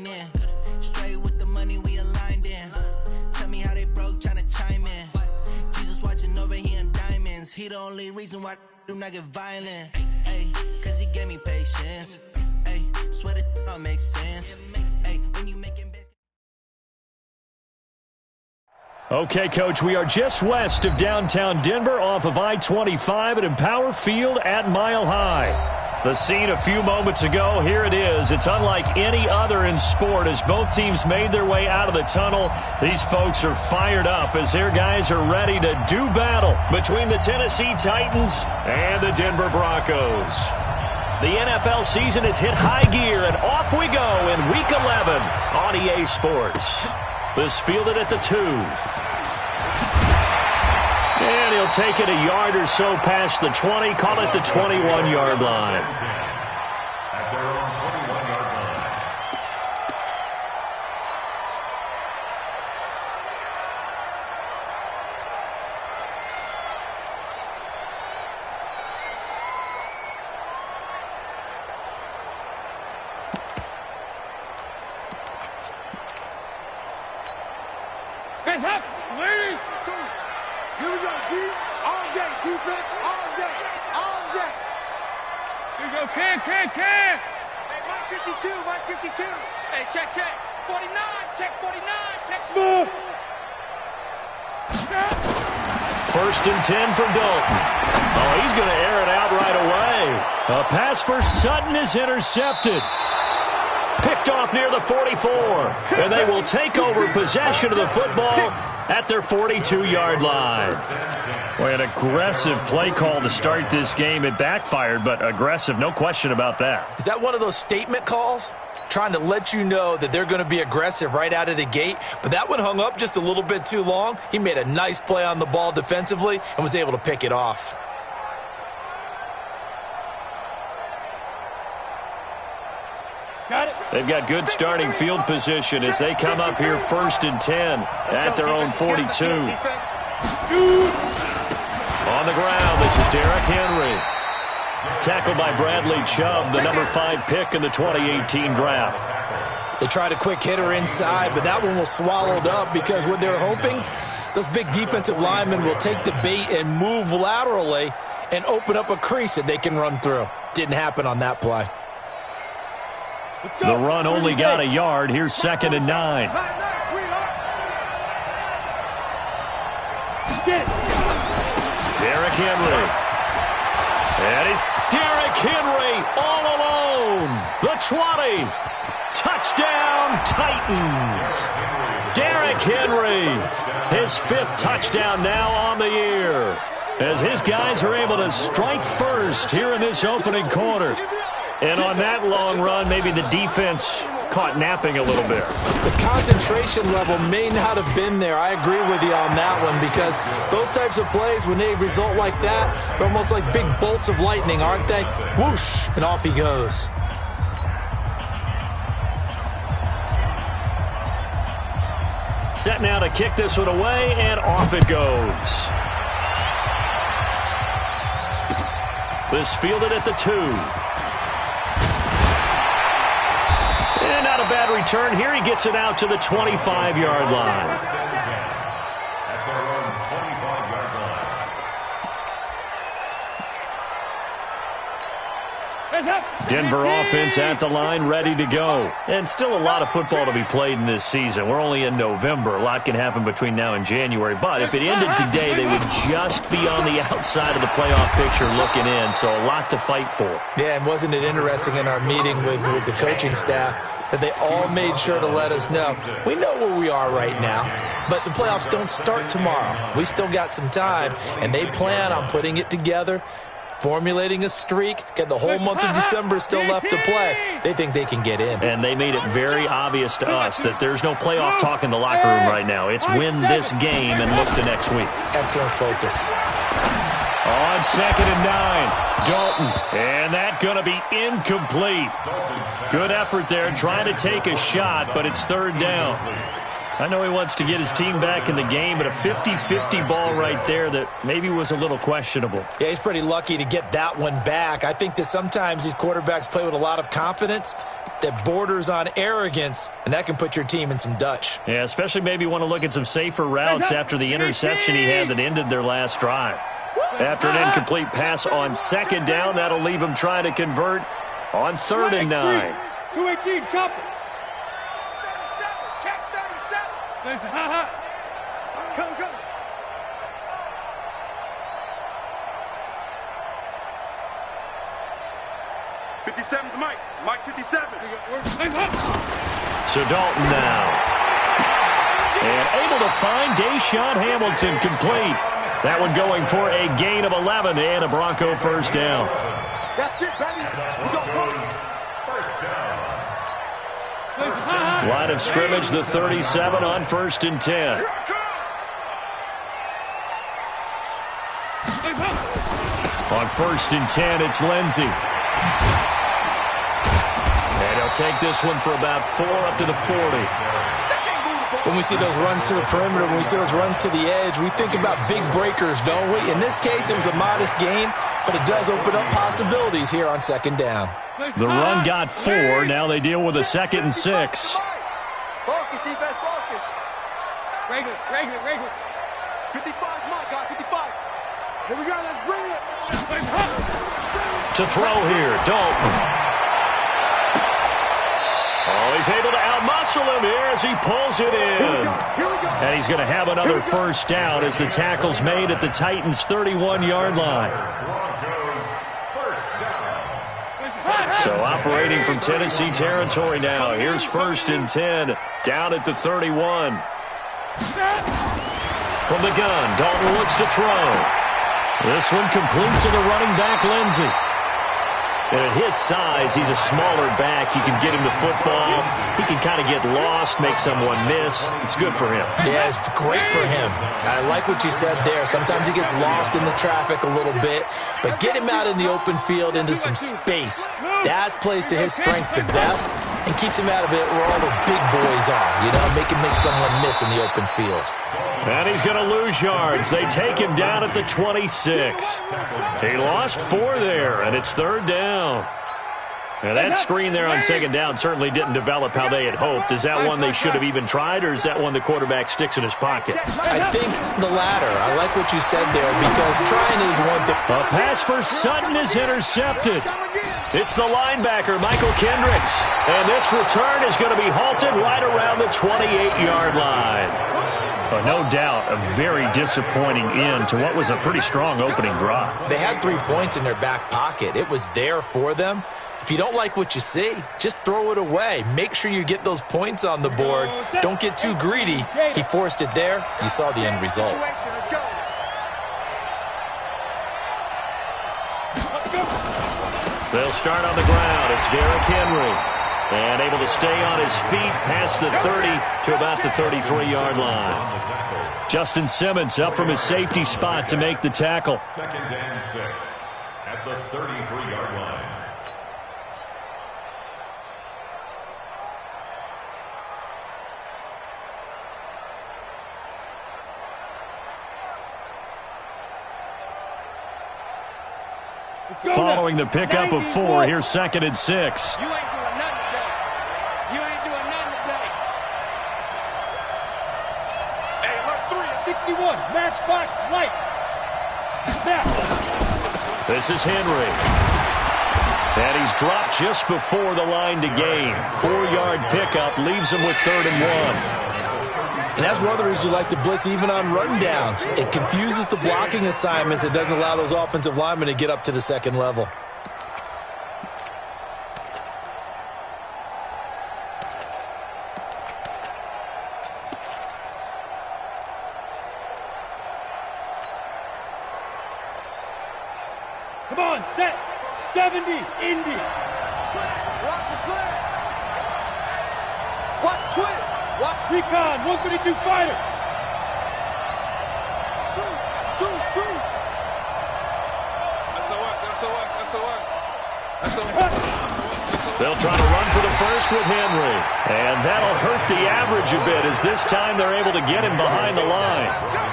grind in. Straight with the money we aligned in. Tell me how they broke, tryna chime in. Jesus watching over, he in diamonds. He the only reason why I do not get violent. Ay, cause he gave me patience. Ay, swear that all makes sense. Ay, when you making business. Okay, Coach, we are just west of downtown Denver off of I-25 at Empower Field at Mile High. The scene a few moments ago, here it is. It's unlike any other in sport as both teams made their way out of the tunnel. These folks are fired up as their guys are ready to do battle between the Tennessee Titans and the Denver Broncos. The NFL season has hit high gear, and off we go in Week 11 on EA Sports. This fielded at the 2. And he'll take it a yard or so past the 20, call it the 21-yard line. At their own 21-yard line. Hands up, ladies. Here we go, D. All day, defense, all day, all day. Here we go, Cam. Hey, 152. Hey, check. 49, check 49, check. Smooth. First and 10 for Dalton. Oh, he's going to air it out right away. A pass for Sutton is intercepted. Picked off near the 44. And they will take over possession of the football at their 42-yard line. Boy, an aggressive play call to start this game. It backfired, but aggressive, no question about that. Is that one of those statement calls? Trying to let you know that they're going to be aggressive right out of the gate, but that one hung up just a little bit too long. He made a nice play on the ball defensively and was able to pick it off. They've got good starting field position as they come up here first and 10 at their own 42. On the ground, this is Derrick Henry. Tackled by Bradley Chubb, the number 5 pick in the 2018 draft. They tried a quick hitter inside, but that one was swallowed up because what they're hoping, those big defensive linemen will take the bait and move laterally and open up a crease that they can run through. Didn't happen on that play. The run only got a yard. Here's 2nd and 9. Derrick Henry. And he's Derrick Henry all alone. The 20. Touchdown, Titans. Derrick Henry. His 5th touchdown now on the year. As his guys are able to strike first here in this opening quarter. And on that long run, maybe the defense caught napping a little bit. The concentration level may not have been there. I agree with you on that one because those types of plays, when they result like that, they're almost like big bolts of lightning, aren't they? Whoosh, and off he goes. Set now to kick this one away, and off it goes. This fielded at the 2. And not a bad return here. He gets it out to the 25-yard line. At their own 25-yard line. Denver offense at the line, ready to go. And still a lot of football to be played in this season. We're only in November. A lot can happen between now and January. But if it ended today, they would just be on the outside of the playoff picture looking in. So a lot to fight for. Yeah, and wasn't it interesting in our meeting with the coaching staff that they all made sure to let us know, we know where we are right now, but the playoffs don't start tomorrow. We still got some time, and they plan on putting it together, formulating a streak, get the whole month of December still left to play. They think they can get in. And they made it very obvious to us that there's no playoff talk in the locker room right now. It's win this game and look to next week. Excellent focus. On 2nd and 9, Dalton. And that's going to be incomplete. Good effort there trying to take a shot, but it's 3rd down. I know he wants to get his team back in the game, but a 50-50 ball right there that maybe was a little questionable. Yeah, he's pretty lucky to get that one back. I think that sometimes these quarterbacks play with a lot of confidence that borders on arrogance, and that can put your team in some Dutch. Yeah, especially maybe want to look at some safer routes after the interception he had that ended their last drive. After an incomplete pass on second down, that'll leave him trying to convert on 3rd and 9. 218, chop it. 37, check 37. Come. 57's Mike. Mike 57. So Dalton now. And able to find Deshaun Hamilton complete. That one going for a gain of 11 and a Bronco first down. That's it, baby. We go First down. Line of scrimmage, the 37 on 1st and 10. On 1st and 10, it's Lindsey. And he'll take this one for about 4 up to the 40. When we see those runs to the perimeter, when we see those runs to the edge, we think about big breakers, don't we? In this case, it was a modest gain, but it does open up possibilities here on 2nd down. The run got 4. Now they deal with a 2nd and 6. Focus, defense, focus. Regular. 55's Mike, guy, 55. Here we go, let's bring it. To throw here, Dalton. Oh, he's able to outmuscle him here as he pulls it in. And he's going to have another first down as the tackle's made at the Titans' 31-yard line. Broncos first down. So operating from Tennessee territory now. Here's 1st and 10 down at the 31. From the gun, Dalton looks to throw. This one complete to the running back, Lindsey. And at his size, he's a smaller back. You can get him the football. He can kind of get lost, make someone miss. It's good for him. Yeah, it's great for him. I like what you said there. Sometimes he gets lost in the traffic a little bit, but get him out in the open field into some space. That plays to his strengths the best and keeps him out of it where all the big boys are, you know, make someone miss in the open field. And he's going to lose yards. They take him down at the 26. He lost 4 there, and it's 3rd down. Now, that screen there on 2nd down certainly didn't develop how they had hoped. Is that one they should have even tried, or is that one the quarterback sticks in his pocket? I think the latter. I like what you said there because trying is one thing. A pass for Sutton is intercepted. It's the linebacker, Michael Kendricks. And this return is going to be halted right around the 28-yard line. But no doubt, a very disappointing end to what was a pretty strong opening drive. They had 3 points in their back pocket. It was there for them. If you don't like what you see, just throw it away. Make sure you get those points on the board. Don't get too greedy. He forced it there. You saw the end result. Let's go. They'll start on the ground. It's Derrick Henry. And able to stay on his feet past the 30 to about the 33-yard line. Justin Simmons up from his safety spot to make the tackle. 2nd and 6 at the 33-yard line. Following the pickup of 4, here's 2nd and 6. You ain't doing nothing today. You ain't doing nothing today. Hey, look, 61, matchbox lights. Snap. This is Henry. And he's dropped just before the line to gain. 4-yard pickup leaves him with 3rd and 1. And that's one of the reasons you like to blitz even on rundowns. It confuses the blocking assignments. It doesn't allow those offensive linemen to get up to the 2nd level. Come on, set. 70, Indy. slant. Watch the slant. Watch twist. Watch recon, 152 fighter. Deuce. SOS. They'll try to run for the first with Henry. And that'll hurt the average a bit as this time they're able to get him behind the line.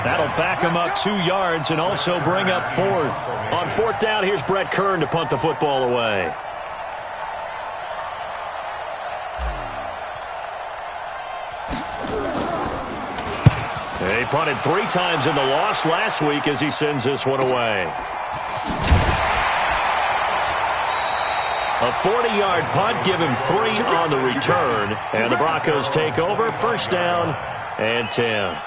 That'll back him up 2 yards and also bring up 4th. On 4th down, here's Brett Kern to punt the football away. He punted 3 times in the loss last week as he sends this one away. A 40-yard punt, give him 3 on the return. And the Broncos take over, 1st down and 10.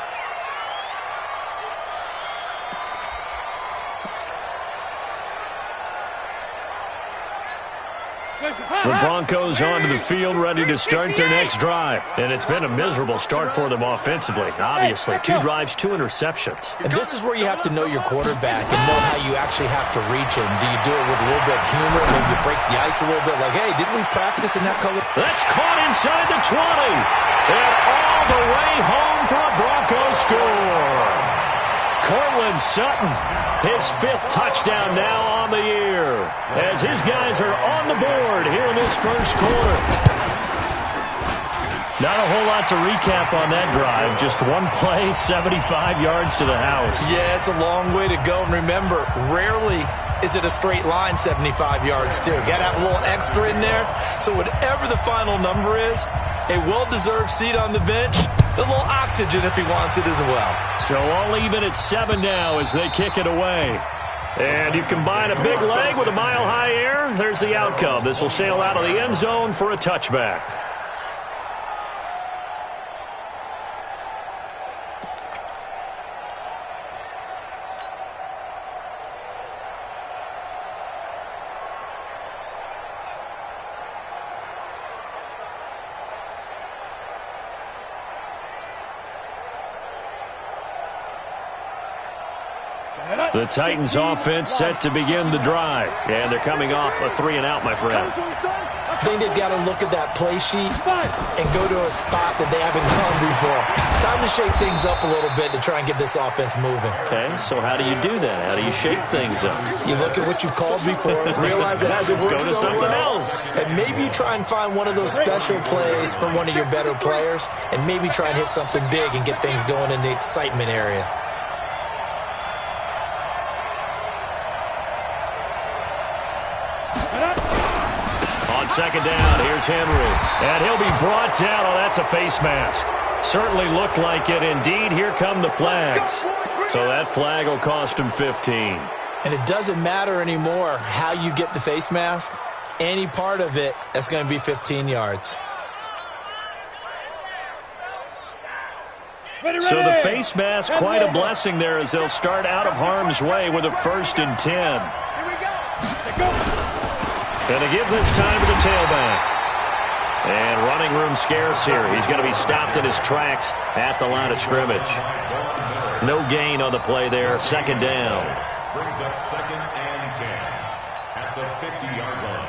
The Broncos onto the field, ready to start their next drive. And it's been a miserable start for them offensively. Obviously, 2 drives, 2 interceptions. And this is where you have to know your quarterback and know how you actually have to reach him. Do you do it with a little bit of humor? Maybe you break the ice a little bit like, hey, didn't we practice in that color? That's caught inside the 20. And all the way home for a Broncos score. Cortland Sutton, his 5th touchdown now on the year, as his guys are on the board here in this first quarter. Not a whole lot to recap on that drive. Just 1 play, 75 yards to the house. Yeah, it's a long way to go. And remember, rarely is it a straight line 75 yards, too. Got to have a little extra in there. So whatever the final number is, a well-deserved seat on the bench, a little oxygen if he wants it as well. So all even at 7 now as they kick it away. And you combine a big leg with a mile-high air, there's the outcome. This will sail out of the end zone for a touchback. The Titans offense set to begin the drive. And they're coming off a 3-and-out, my friend. I think they've got to look at that play sheet and go to a spot that they haven't gone before. Time to shake things up a little bit to try and get this offense moving. Okay, so how do you do that? How do you shake things up? You look at what you've called before, realize it hasn't worked so well. Go to something else. And maybe you try and find one of those special plays from one of your better players, and maybe try and hit something big and get things going in the excitement area. Second down, here's Henry. And he'll be brought down. Oh, that's a face mask. Certainly looked like it. Indeed, here come the flags. So that flag will cost him 15. And it doesn't matter anymore how you get the face mask. Any part of it, that's going to be 15 yards. So the face mask, quite a blessing there as they'll start out of harm's way with a 1st and 10. Here we go. And they give this time to the tailback. And running room scarce here. He's going to be stopped in his tracks at the line of scrimmage. No gain on the play there. 2nd down. Brings up 2nd and 10 at the 50-yard line.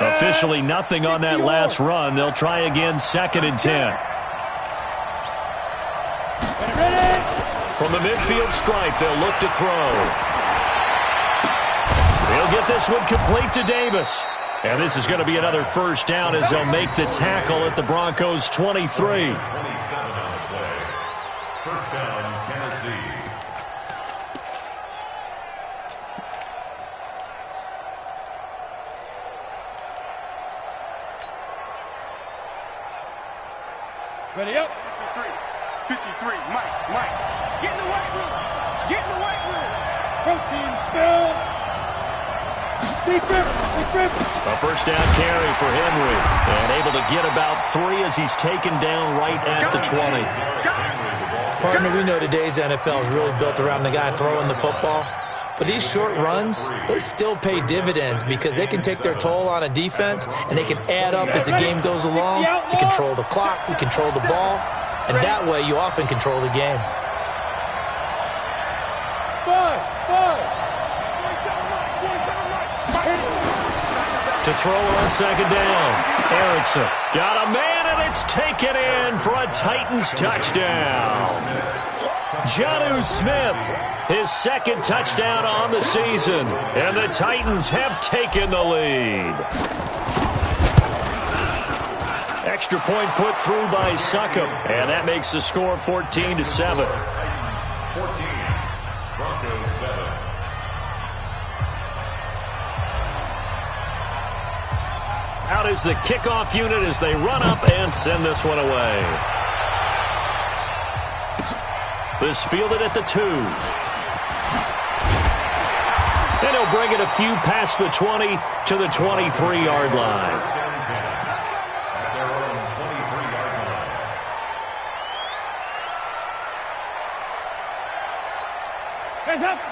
Officially nothing on that last run. They'll try again, 2nd and 10. From the midfield stripe, they'll look to throw. He'll get this one complete to Davis. And this is going to be another 1st down as they'll make the tackle at the Broncos' 23. 27 on the play. 1st down, Tennessee. Ready up. 53, Mike. Get in the weight room. Protein spill. Defense. A 1st down carry for Henry. And able to get about 3 as he's taken down right at the 20. Partner, we know today's NFL is really built around the guy throwing the football. But these short runs, they still pay dividends because they can take their toll on a defense and they can add up as the game goes along. You control the clock, you control the ball, and that way you often control the game. 5. To throw on second down. Erickson got a man, and it's taken in for a Titans touchdown. Jonnu Smith, his second touchdown on the season, and the Titans have taken the lead. Extra point put through by Succop, and that makes the score 14-7. 14, Broncos 7. Out is the kickoff unit as they run up and send this one away. This fielded at the 2. And he'll bring it a few past the 20 to the 23-yard line.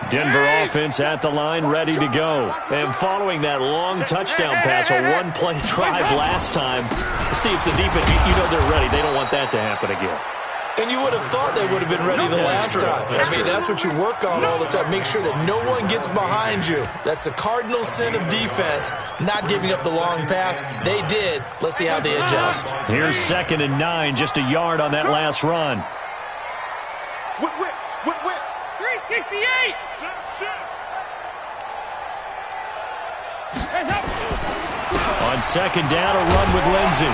Denver offense at the line, ready to go. And following that long touchdown pass, a one-play drive last time, see if the defense, you know they're ready. They don't want that to happen again. And you would have thought they would have been ready the last time. I mean, that's what you work on all the time. Make sure that no one gets behind you. That's the cardinal sin of defense, not giving up the long pass. They did. Let's see how they adjust. Here's 2nd and 9, just a yard on that last run. Whip. 368. On second down, a run with Lindsey.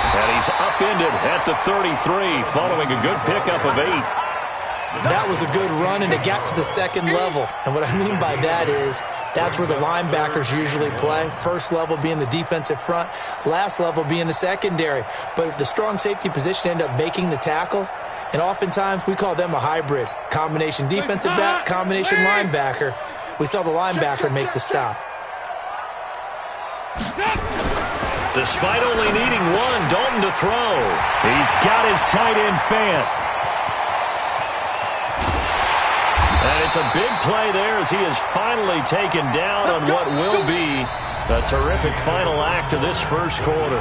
And he's upended at the 33, following a good pickup of 8. That was a good run, and it got to the second level. And what I mean by that is that's where the linebackers usually play. First level being the defensive front, last level being the secondary. But the strong safety position ended up making the tackle. And oftentimes we call them a hybrid. Combination defensive back, combination linebacker. We saw the linebacker make the stop. Despite only needing one, Dalton to throw. He's got his tight end Fant. And it's a big play there as he is finally taken down on what will be a terrific final act of this first quarter.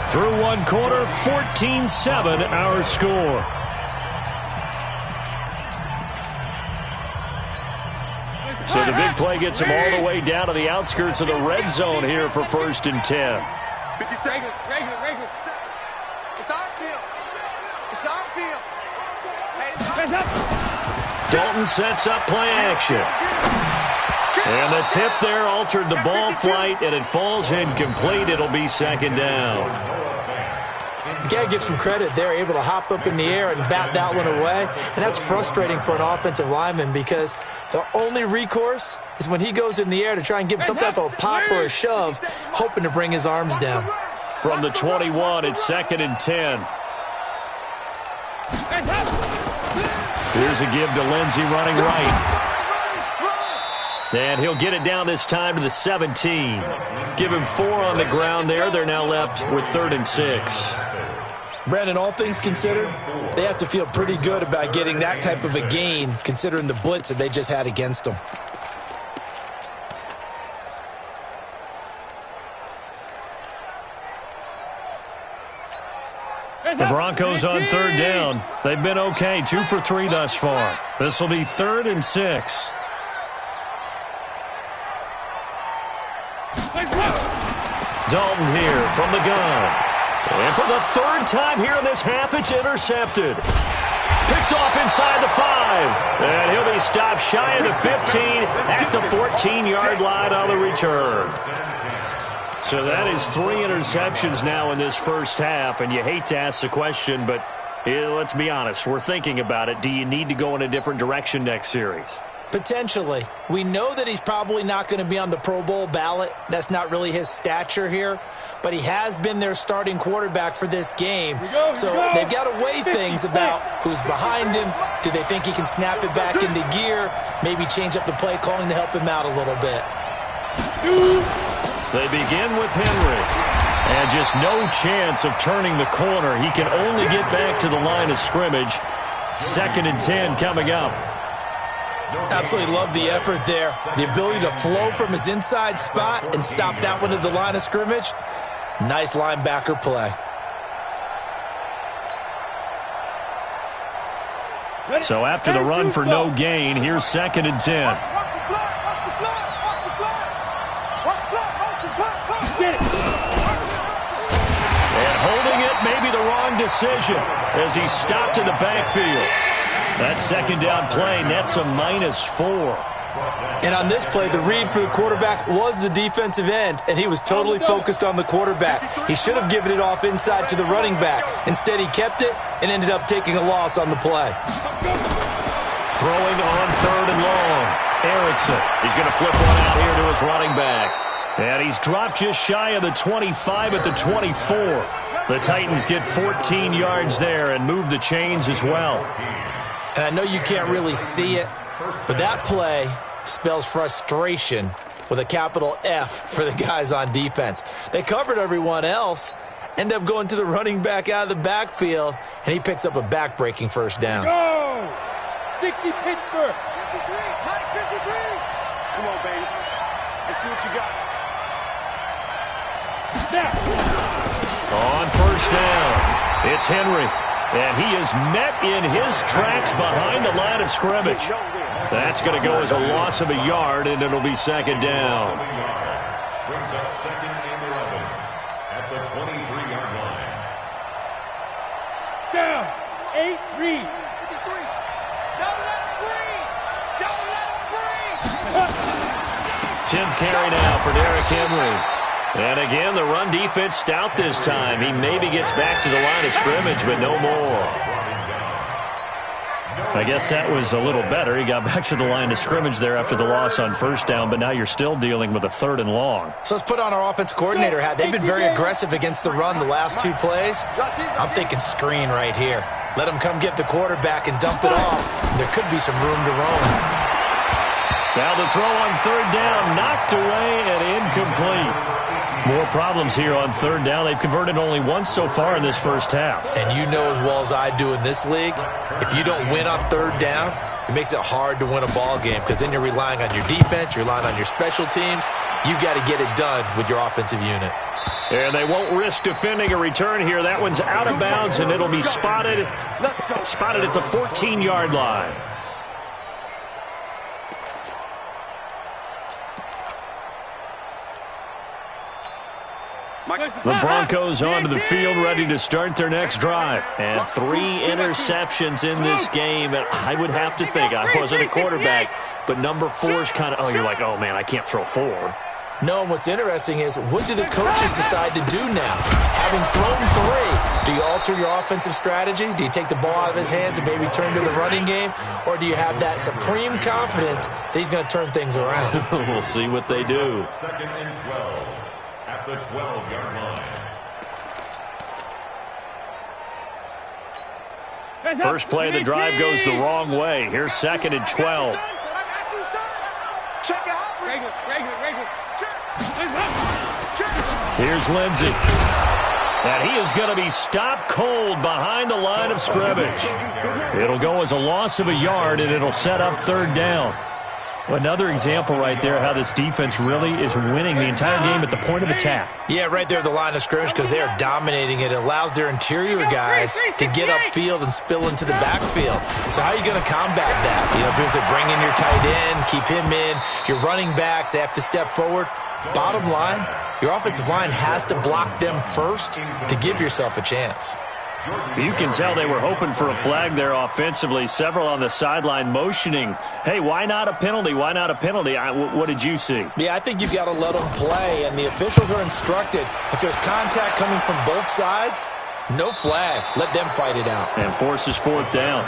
Through one quarter, 14-7 our score. So the big play gets him all the way down to the outskirts of the red zone here for 1st and 10. 50 seconds. Regular. It's our field. Dalton sets up play action. And the tip there altered the ball flight, and it falls incomplete. It'll be 2nd down. You got to give some credit. They're able to hop up in the air and bat that one away. And that's frustrating for an offensive lineman because the only recourse is when he goes in the air to try and give some type of a pop or a shove, hoping to bring his arms down. From the 21, it's 2nd and 10. Here's a give to Lindsey running right. And he'll get it down this time to the 17. Give him 4 on the ground there. They're now left with 3rd and 6. Brandon, all things considered, they have to feel pretty good about getting that type of a gain, considering the blitz that they just had against them. The Broncos on 3rd down. They've been okay, 2 for 3 thus far. This will be 3rd and 6. Dalton here from the gun. And for the 3rd time here in this half, it's intercepted. Picked off inside the 5. And he'll be stopped shy of the 15 at the 14-yard line on the return. So that is 3 interceptions now in this first half. And you hate to ask the question, but let's be honest. We're thinking about it. Do you need to go in a different direction next series? Potentially. We know that he's probably not going to be on the Pro Bowl ballot. That's not really his stature here. But he has been their starting quarterback for this game. So they've got to weigh things about who's behind him. Do they think he can snap it back into gear? Maybe change up the play calling to help him out a little bit. They begin with Henry. And just no chance of turning the corner. He can only get back to the line of scrimmage. 2nd and 10 coming up. Absolutely love the effort there. The ability to flow from his inside spot and stop that one at the line of scrimmage. Nice linebacker play. So after the run for no gain, here's 2nd and 10. but maybe the wrong decision as he stopped in the backfield. That second down play nets a -4. And on this play, the read for the quarterback was the defensive end, and he was totally focused on the quarterback. He should have given it off inside to the running back. Instead, he kept it and ended up taking a loss on the play. Throwing on 3rd and long. Erickson. He's going to flip one out here to his running back. And he's dropped just shy of the 25 at the 24. The Titans get 14 yards there and move the chains as well. And I know you can't really see it, but that play spells frustration with a capital F for the guys on defense. They covered everyone else, end up going to the running back out of the backfield, and he picks up a back-breaking first down. Go! 60 Pittsburgh. 53, Mike 53. Come on, baby. Let's see what you got. Snap. On first down, it's Henry. And he is met in his tracks behind the line of scrimmage. That's going to go as a loss of a yard, and it'll be second down. Brings up 2nd and 11 at the 23-yard line. Down. 8 read. Don't let him breathe. Don't let him breathe. 10th carry now for Derrick Henry. And again, the run defense stout this time. He maybe gets back to the line of scrimmage, but no more. I guess that was a little better. He got back to the line of scrimmage there after the loss on first down, but now you're still dealing with a 3rd and long. So let's put on our offense coordinator hat. They've been very aggressive against the run the last 2 plays. I'm thinking screen right here. Let him come get the quarterback and dump it off. There could be some room to roam. Now the throw on 3rd down, knocked away and incomplete. More problems here on 3rd down. They've converted only once so far in this first half. And you know as well as I do in this league, if you don't win on 3rd down, it makes it hard to win a ball game because then you're relying on your defense, you're relying on your special teams. You've got to get it done with your offensive unit. And they won't risk defending a return here. That one's out of bounds, and it'll be spotted at the 14-yard line. The Broncos onto the field, ready to start their next drive. And 3 interceptions in this game. And I would have to think, I wasn't a quarterback, but number 4 is kind of, oh, you're like, oh, man, I can't throw 4. No, and what's interesting is, what do the coaches decide to do now? Having thrown 3, do you alter your offensive strategy? Do you take the ball out of his hands and maybe turn to the running game? Or do you have that supreme confidence that he's going to turn things around? We'll see what they do. 2nd and 12 at the 12-yard line. First play of the drive goes the wrong way. Here's 2nd and 12. Check it out. Regular. Here's Lindsey. And he is going to be stopped cold behind the line of scrimmage. It'll go as a loss of a yard, and it'll set up 3rd down. Another example right there how this defense really is winning the entire game at the point of attack. Yeah, right there at the line of scrimmage because they are dominating it. It allows their interior guys to get upfield and spill into the backfield. So how are you going to combat that? You know, because they bring in your tight end, keep him in. Your running backs, they have to step forward. Bottom line, your offensive line has to block them first to give yourself a chance. You can tell they were hoping for a flag there offensively. Several on the sideline motioning, hey, why not a penalty? Why not a penalty? What did you see? Yeah, I think you've got to let them play, and the officials are instructed. If there's contact coming from both sides, no flag. Let them fight it out. And forces 4th down.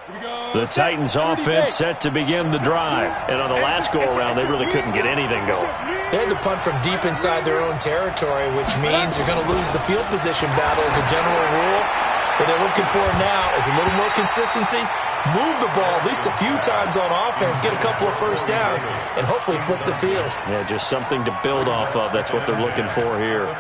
The Titans offense set to begin the drive. And on the last go-around, they really couldn't get anything going. They had to punt from deep inside their own territory, which means you're going to lose the field position battle as a general rule. What they're looking for now is a little more consistency, move the ball at least a few times on offense, get a couple of first downs, and hopefully flip the field. Yeah, just something to build off of. That's what they're looking for here.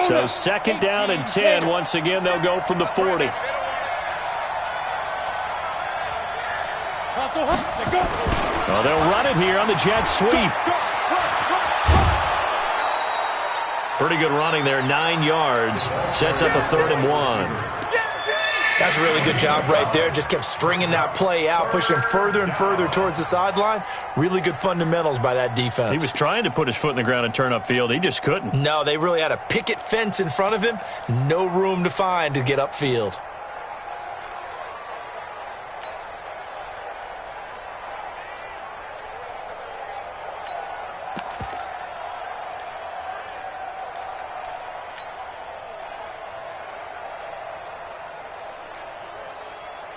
So second down and 10. Once again, they'll go from the 40. Well, they'll run it here on the jet sweep. Pretty good running there, 9 yards. Sets up a 3rd and 1. That's a really good job right there. Just kept stringing that play out, pushing further and further towards the sideline. Really good fundamentals by that defense. He was trying to put his foot in the ground and turn upfield. He just couldn't. No, they really had a picket fence in front of him. No room to find to get upfield.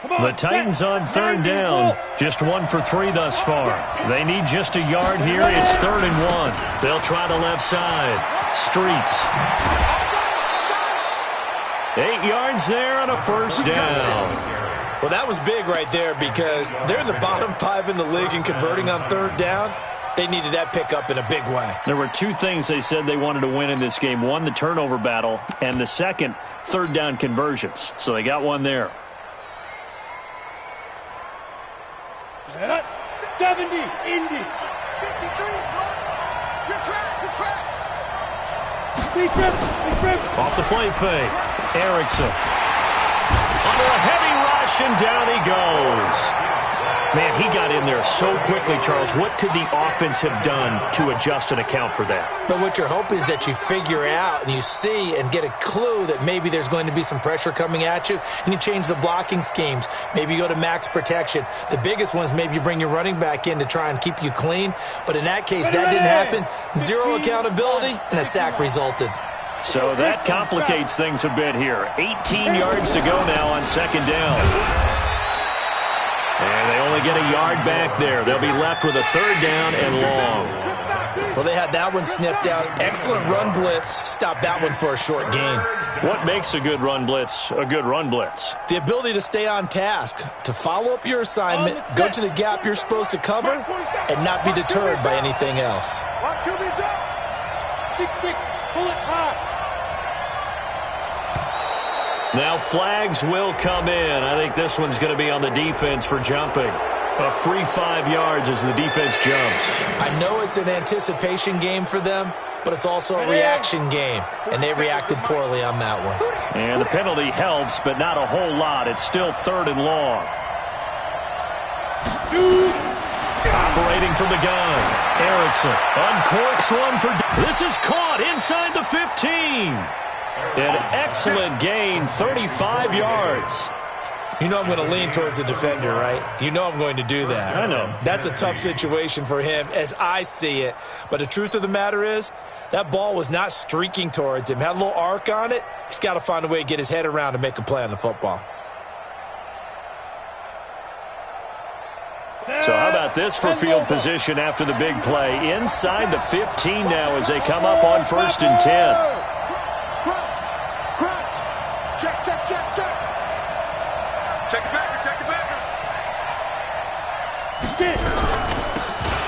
The Titans on 3rd down. Just 1 for 3 thus far. They need just a yard here. It's 3rd and 1. They'll try the left side. Streets. 8 yards there on a first down. Well, that was big right there because they're in the bottom 5 in the league in converting on 3rd down. They needed that pickup in a big way. There were 2 things they said they wanted to win in this game. One, the turnover battle, and the second, 3rd down conversions. So they got one there. 70, Indy. 53, Good track. Off the play fake. Erickson. Under a heavy rush, and down he goes. Man, he got in there so quickly, Charles. What could the offense have done to adjust and account for that? But what you're hoping is that you figure out and you see and get a clue that maybe there's going to be some pressure coming at you, and you change the blocking schemes. Maybe you go to max protection. The biggest one is maybe you bring your running back in to try and keep you clean. But in that case, that didn't happen. 0 accountability, and a sack resulted. So that complicates things a bit here. 18 yards to go now on 2nd down. And they only get a yard back there. They'll be left with a 3rd down and long. Well, they had that one sniffed out. Excellent run blitz. Stopped that one for a short gain. What makes a good run blitz a good run blitz? The ability to stay on task, to follow up your assignment, go to the gap you're supposed to cover, and not be deterred by anything else. 6-6, pull it high. Now flags will come in. I think this one's going to be on the defense for jumping. A free 5 yards as the defense jumps. I know it's an anticipation game for them, but it's also a reaction game, and they reacted poorly on that one. And the penalty helps, but not a whole lot. It's still 3rd and long. Operating from the gun. Erickson uncorks one for... This is caught inside the 15. An excellent gain, 35 yards. You know I'm going to lean towards the defender, right? You know I'm going to do that. I know. That's a tough situation for him as I see it. But the truth of the matter is, that ball was not streaking towards him. Had a little arc on it. He's got to find a way to get his head around and make a play on the football. So how about this for field position after the big play? Inside the 15 now as they come up on 1st and 10. Check. Check it back.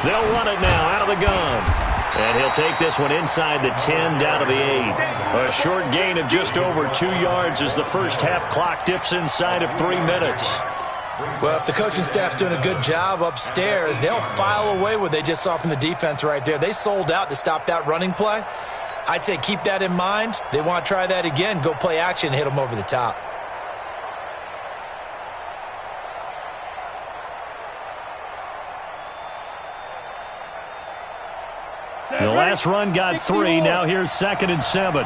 They'll run it now out of the gun. And he'll take this one inside the 10, down to the 8. A short gain of just over 2 yards as the first half clock dips inside of 3 minutes. Well, if the coaching staff's doing a good job upstairs, they'll file away what they just saw from the defense right there. They sold out to stop that running play. I'd say keep that in mind. They want to try that again. Go play action, hit them over the top. The last run got 3. Now here's 2nd and 7.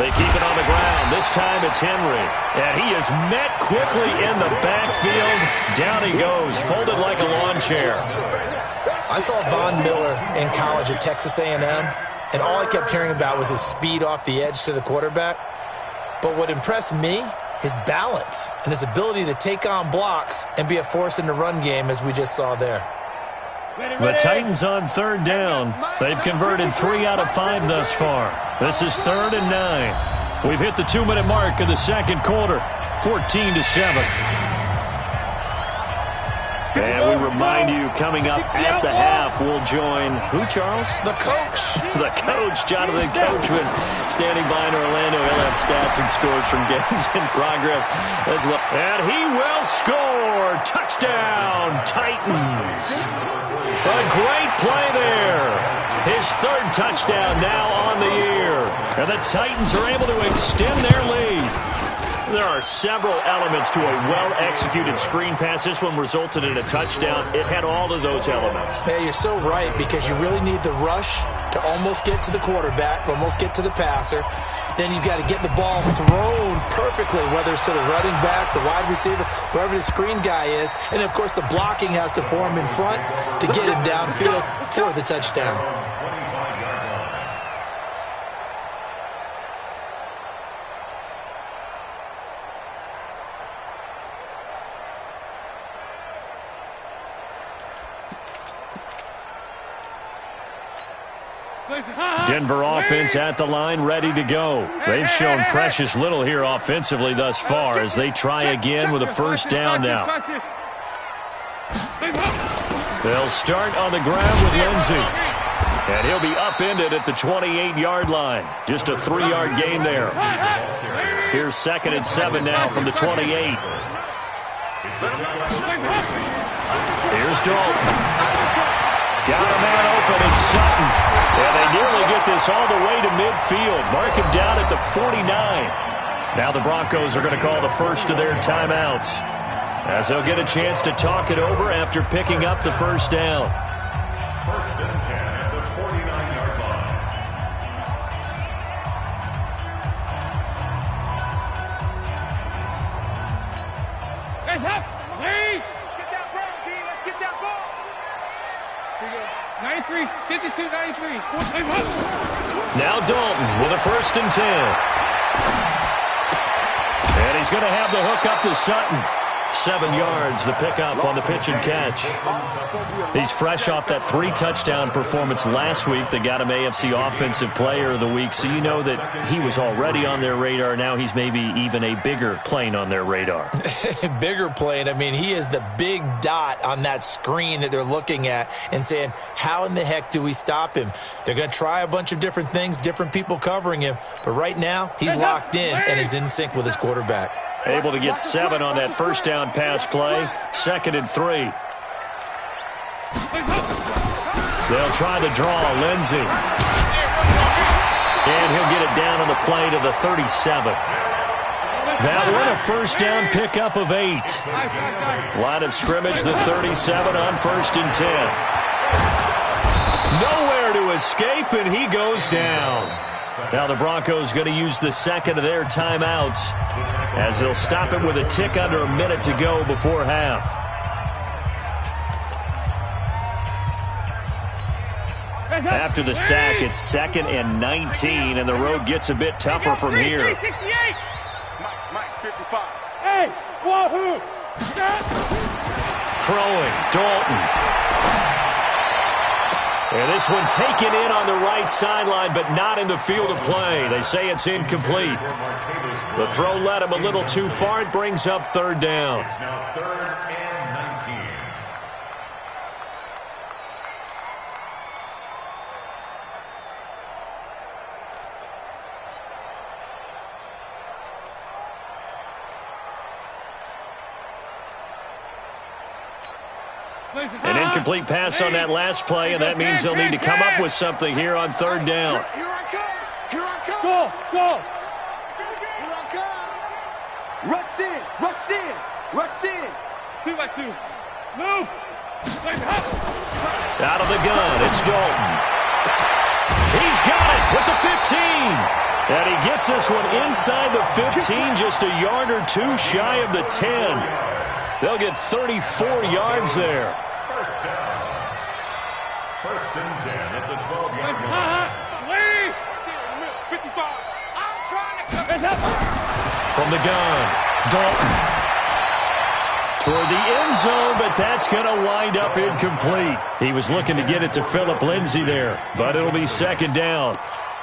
They keep it on the ground. This time it's Henry. And he is met quickly in the backfield. Down he goes, folded like a lawn chair. I saw Von Miller in college at Texas A&M, and all I kept hearing about was his speed off the edge to the quarterback. But what impressed me, his balance and his ability to take on blocks and be a force in the run game, as we just saw there. The Titans on third down. They've converted 3 out of 5 thus far. This is 3rd and 9. We've hit the 2-minute mark of the second quarter, 14-7. And we remind you, coming up at the half, we'll join, who, Charles? The coach. The coach, Jonathan Coachman, standing by in Orlando. He'll have stats and scores from games in progress as well. And he will score. Touchdown, Titans. A great play there. His 3rd touchdown now on the year. And the Titans are able to extend their lead. There are several elements to a well-executed screen pass. This one resulted in a touchdown. It had all of those elements. Hey, you're so right, because you really need the rush to almost get to the quarterback, almost get to the passer. Then you've got to get the ball thrown perfectly, whether it's to the running back, the wide receiver, whoever the screen guy is. And, of course, the blocking has to form in front to get him downfield for the touchdown. Denver offense at the line, ready to go. They've shown precious little here offensively thus far as they try again with a first down now. They'll start on the ground with Lindsey. And he'll be upended at the 28-yard line. Just a 3-yard gain there. Here's 2nd and 7 now from the 28. Here's Dalton. Got a man open, it's Sutton. And they nearly get this all the way to midfield. Mark him down at the 49. Now the Broncos are going to call the first of their timeouts, as they'll get a chance to talk it over after picking up the first down. 1st and 10 at the 49-yard line. Hey, up! Lead! Get that ball, D. Let's get that ball. Here we go. 93, 52, 93. Now Dalton with a 1st and 10. And he's going to have the hook up to Sutton. 7 yards, the pickup on the pitch and catch. He's fresh off that 3-touchdown performance last week that got him AFC Offensive Player of the Week, so you know that he was already on their radar. Now he's maybe even a bigger plane on their radar. Bigger plane. I mean, he is the big dot on that screen that they're looking at and saying, how in the heck do we stop him? They're going to try a bunch of different things, different people covering him, but right now he's locked in and is in sync with his quarterback. Able to get 7 on that first down pass play. 2nd and 3. They'll try the draw. Lindsey. And he'll get it down on the play to the 37. That one a first down pickup of 8. Line of scrimmage, the 37 on 1st and 10. Nowhere to escape, and he goes down. Now the Broncos going to use the 2nd of their timeouts, as they'll stop him with a tick under a minute to go before half. After the sack, it's 2nd and 19, and the road gets a bit tougher from here. Mike, 55. Hey, Wahoo! Throwing, Dalton. And this one taken in on the right sideline, but not in the field of play. They say it's incomplete. The throw led him a little too far. It brings up 3rd down. It's now 3rd and 19. An incomplete pass on that last play, and that means they'll need to come up with something here on 3rd down. Here I come. Here I come. Go! Here I come. Rush in! Rush in! Rush in! 2 by 2. Move! Out of the gun, it's Dalton. He's got it with the 15. And he gets this one inside the 15, just a yard or two shy of the 10. They'll get 34 yards there. First down. First and 10 at the 12-yard line. 55. I'm trying to From the gun, Dalton. Toward the end zone, but that's going to wind up incomplete. He was looking to get it to Phillip Lindsay there, but it'll be second down.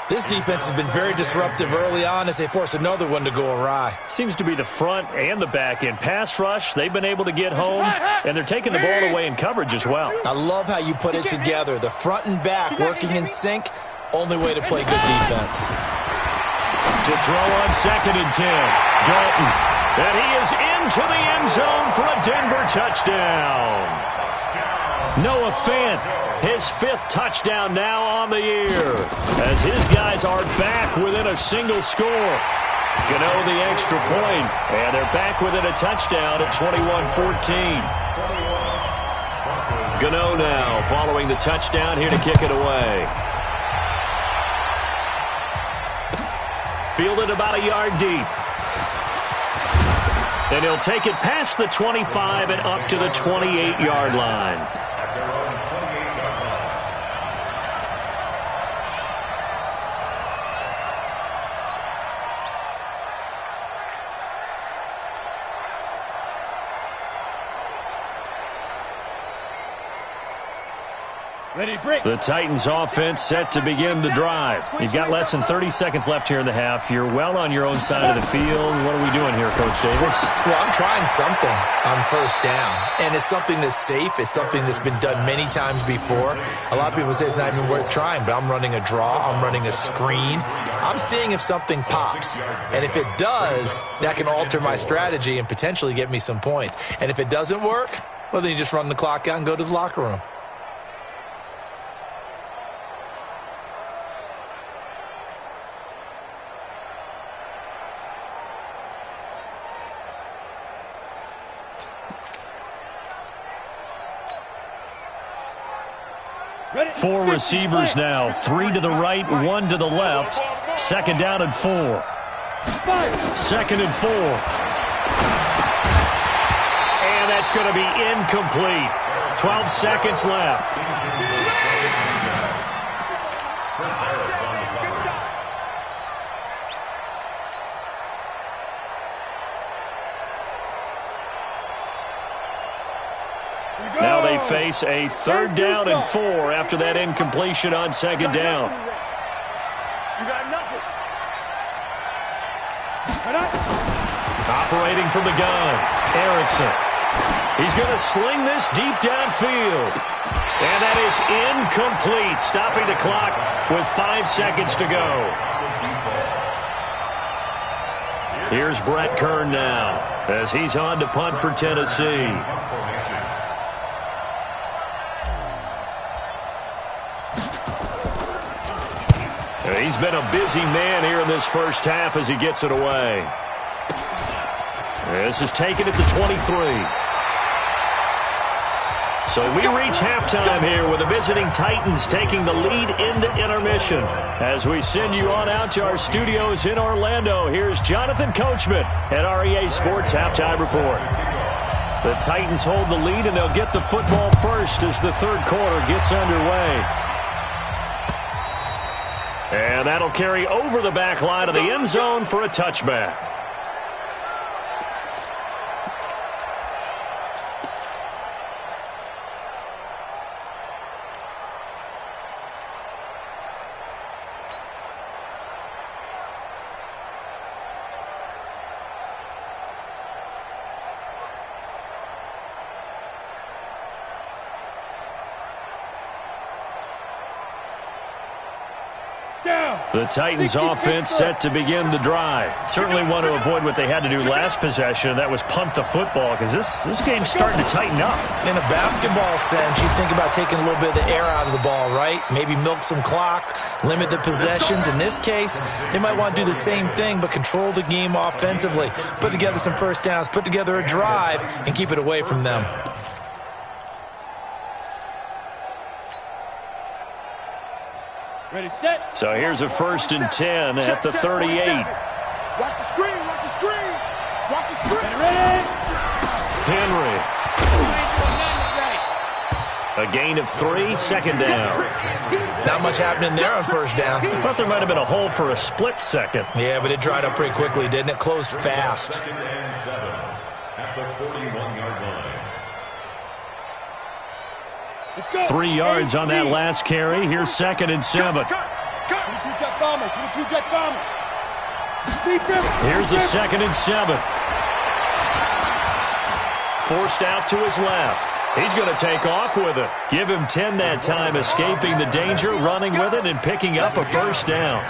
This defense has been very disruptive early on as they force another one to go awry. Seems to be the front and the back end. Pass rush, they've been able to get home, and they're taking the ball away in coverage as well. I love how you put it together. The front and back working in sync, only way to play good defense. To throw on second and 10, Dalton. And he is into the end zone for a Denver touchdown. Noah Fant, his 5th touchdown now on the year, as his guys are back within a single score. Gano the extra point, and they're back within a touchdown at 21-14. Gano now following the touchdown here to kick it away. Fielded about a yard deep. And he'll take it past the 25 and up to the 28-yard line. The Titans offense set to begin the drive. You've got less than 30 seconds left here in the half. You're well on your own side of the field. What are we doing here, Coach Davis? Well, I'm trying something on first down, and it's something that's safe. It's something that's been done many times before. A lot of people say it's not even worth trying, but I'm running a draw. I'm running a screen. I'm seeing if something pops, and if it does, that can alter my strategy and potentially get me some points. And if it doesn't work, well, then you just run the clock out and go to the locker room. Four receivers now, 3 to the right, 1 to the left. Second down and 4. Second and 4. And that's going to be incomplete. 12 seconds left. Now they face a 3rd down and 4 after that incompletion on second down. Operating from the gun, Erickson. He's going to sling this deep downfield. And that is incomplete, stopping the clock with 5 seconds to go. Here's Brett Kern now as he's on to punt for Tennessee. He's been a busy man here in this first half as he gets it away. This is taken at the 23. So we reach halftime here with the visiting Titans taking the lead into intermission. As we send you on out to our studios in Orlando, here's Jonathan Coachman at REA Sports Halftime Report. The Titans hold the lead, and they'll get the football first as the third quarter gets underway. And that'll carry over the back line of the end zone for a touchback. The Titans offense set to begin the drive. Certainly want to avoid what they had to do last possession. That was punt the football, because this game's starting to tighten up. In a basketball sense, you think about taking a little bit of the air out of the ball, right? Maybe milk some clock, limit the possessions. In this case, they might want to do the same thing, but control the game offensively. Put together some first downs, put together a drive, and keep it away from them. Ready, set. So here's a 1st and 10 at the 38. Watch the screen, watch the screen. Watch the screen. Ready. Henry. A gain of 3, 2nd down. Not much happening there on 1st down. Thought there might have been a hole for a split second. Yeah, but it dried up pretty quickly, didn't it? Closed fast. 2nd and 7 at the 41-yard line. Let's go. 3 yards on that last carry. Here's 2nd and 7. Two-jet bombers. Two-jet bombers. Here's the 2nd and 7. Forced out to his left. He's going to take off with it. Give him 10 that time, escaping the danger, running with it, and picking up a 1st down.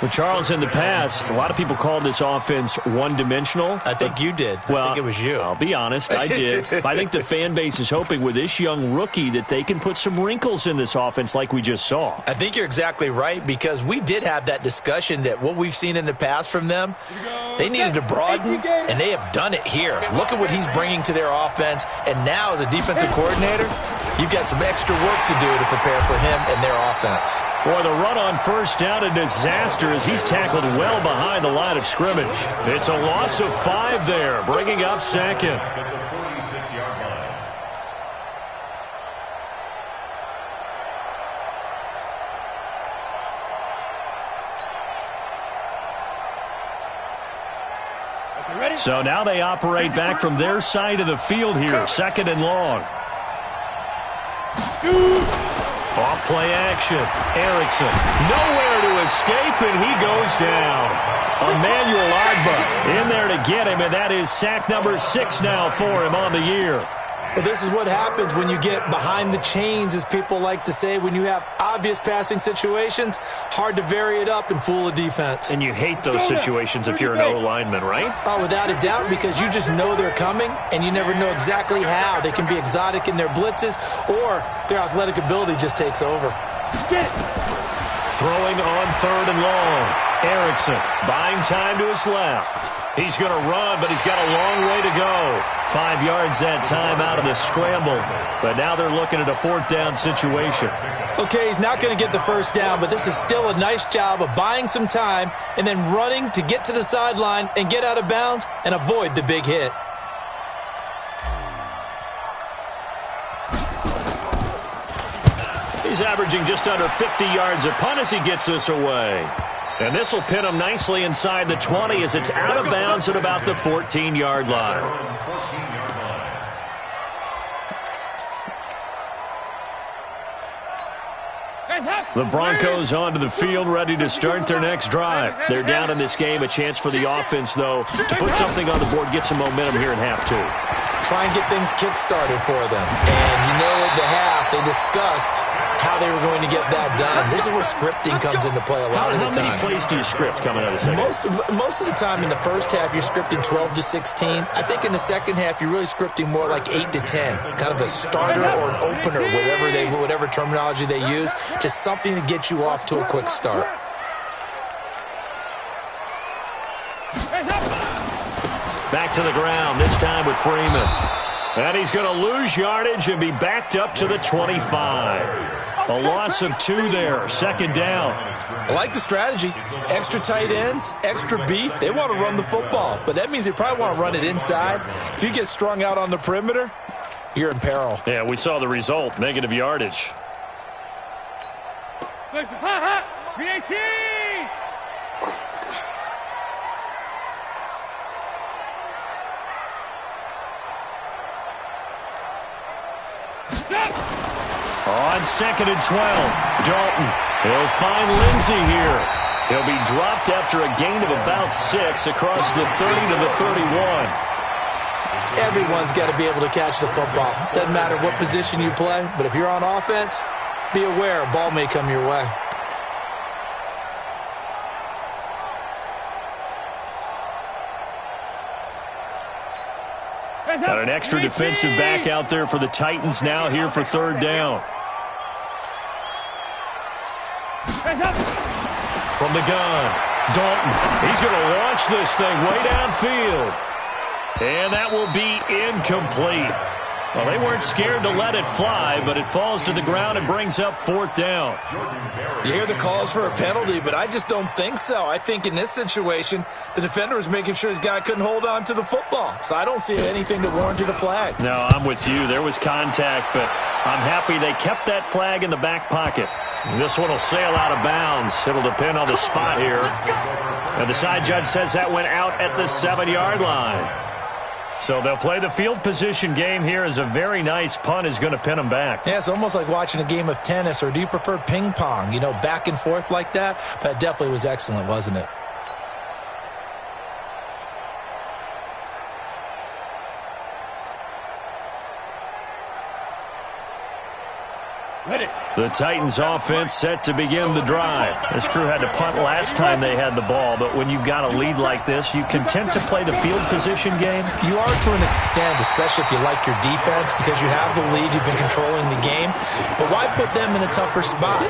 Well, Charles, in the past, a lot of people called this offense one-dimensional. I think you did. Well, I think it was you. I'll be honest, I did. But I think the fan base is hoping with this young rookie that they can put some wrinkles in this offense like we just saw. I think you're exactly right, because we did have that discussion that what we've seen in the past from them, they needed to broaden, and they have done it here. Look at what he's bringing to their offense, and now as a defensive coordinator, you've got some extra work to do to prepare for him and their offense. Boy, the run on 1st down, a disaster as he's tackled well behind the line of scrimmage. It's a loss of 5 there, bringing up 2nd. At the 46-yard line. Ready. So now they operate back from their side of the field here, 2nd and long. Off play action. Erickson nowhere to escape, and he goes down. Emmanuel Agba in there to get him, and that is sack number 6 now for him on the year. Well, this is what happens when you get behind the chains, as people like to say. When you have obvious passing situations, hard to vary it up and fool a defense. And you hate those situations if you're an O-lineman, right? Oh, without a doubt, because you just know they're coming, and you never know exactly how. They can be exotic in their blitzes, or their athletic ability just takes over. Throwing on 3rd and long. Erickson buying time to his left. He's going to run, but he's got a long way to go. 5 yards that time out of the scramble. But now they're looking at a 4th down situation. Okay, he's not going to get the 1st down, but this is still a nice job of buying some time and then running to get to the sideline and get out of bounds and avoid the big hit. He's averaging just under 50 yards a punt as he gets this away. And this will pin him nicely inside the 20 as it's out of bounds at about the 14-yard line. The Broncos onto the field, ready to start their next drive. They're down in this game. A chance for the offense, though, to put something on the board, get some momentum here in half 2. Try and get things kick-started for them. And you know, at the half, they discussed how they were going to get that done. This is where scripting comes into play a lot of the time. How many plays do you script coming out of the second? Most of the time in the first half, you're scripting 12 to 16. I think in the second half, you're really scripting more like 8 to 10. Kind of a starter or an opener, whatever terminology they use. Just something to get you off to a quick start. Back to the ground, this time with Freeman. And he's going to lose yardage and be backed up to the 25. A loss of 2 there, 2nd down. I like the strategy. Extra tight ends, extra beef. They want to run the football, but that means they probably want to run it inside. If you get strung out on the perimeter, you're in peril. Yeah, we saw the result, negative yardage. Ha-ha! 318! On 2nd and 12, Dalton. He'll find Lindsey here. He'll be dropped after a gain of about 6 across the 30 to the 31. Everyone's got to be able to catch the football. Doesn't matter what position you play, but if you're on offense, be aware a ball may come your way. Got an extra defensive back out there for the Titans now here for 3rd down. From the gun, Dalton. He's going to launch this thing way downfield. And that will be incomplete. Well, they weren't scared to let it fly, but it falls to the ground and brings up 4th down. You hear the calls for a penalty, but I just don't think so. I think in this situation, the defender was making sure his guy couldn't hold on to the football. So I don't see anything that warranted a flag. No, I'm with you. There was contact, but I'm happy they kept that flag in the back pocket. And this one will sail out of bounds. It'll depend on the spot here. And the side judge says that went out at the 7-yard line. So they'll play the field position game here as a very nice punt is going to pin them back. Yeah, it's almost like watching a game of tennis, or do you prefer ping pong? You know, back and forth like that? That definitely was excellent, wasn't it? The Titans offense set to begin the drive. This crew had to punt last time they had the ball, but when you've got a lead like this, you content to play the field position game? You are to an extent, especially if you like your defense, because you have the lead, you've been controlling the game. But why put them in a tougher spot?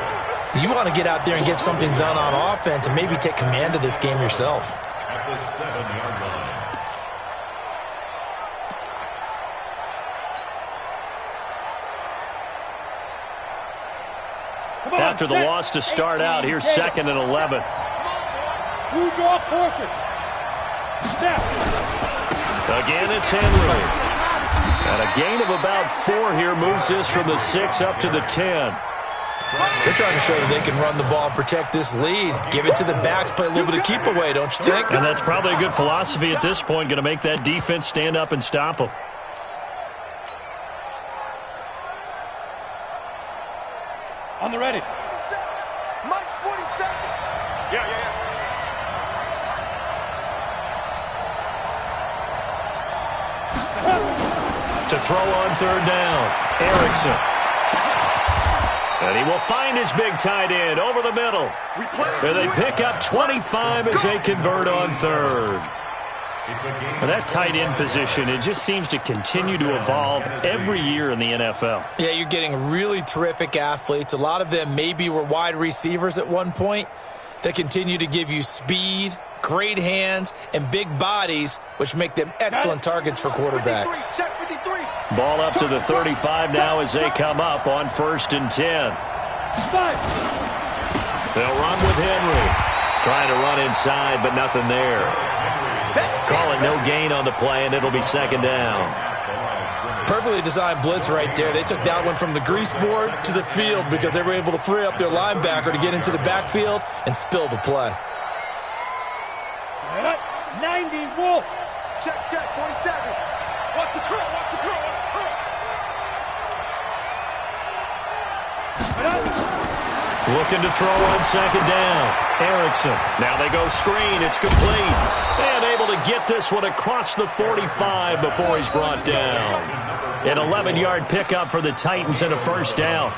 You want to get out there and get something done on offense and maybe take command of this game yourself. At the 7-yard line. After the loss to start out, here's 2nd and 11. You draw portrait. Step. Again, it's Henry. And a gain of about 4 here moves this from the 6 up to the 10. They're trying to show that they can run the ball and protect this lead. Give it to the backs, play a little bit of keep away, don't you think? And that's probably a good philosophy at this point, going to make that defense stand up and stop them. On the ready. Mike's 47. Yeah. To throw on 3rd down, Erickson. And he will find his big tight end over the middle. And they pick up 25 as they convert on 3rd. Well, that tight end position, it just seems to continue to evolve every year in the NFL. Yeah, you're getting really terrific athletes. A lot of them maybe were wide receivers at one point that continue to give you speed, great hands, and big bodies, which make them excellent targets for quarterbacks. Ball up to the 35 now as they come up on 1st and 10. They'll run with Henry. Trying to run inside, but nothing there. Call it no gain on the play, and it'll be 2nd down. Perfectly designed blitz right there. They took that one from the grease board to the field because they were able to free up their linebacker to get into the backfield and spill the play. 90 Wolf. Check, 47. Watch the curl. Looking to throw on 2nd down. Erickson. Now they go screen. It's complete. And able to get this one across the 45 before he's brought down. An 11-yard pickup for the Titans and a 1st down.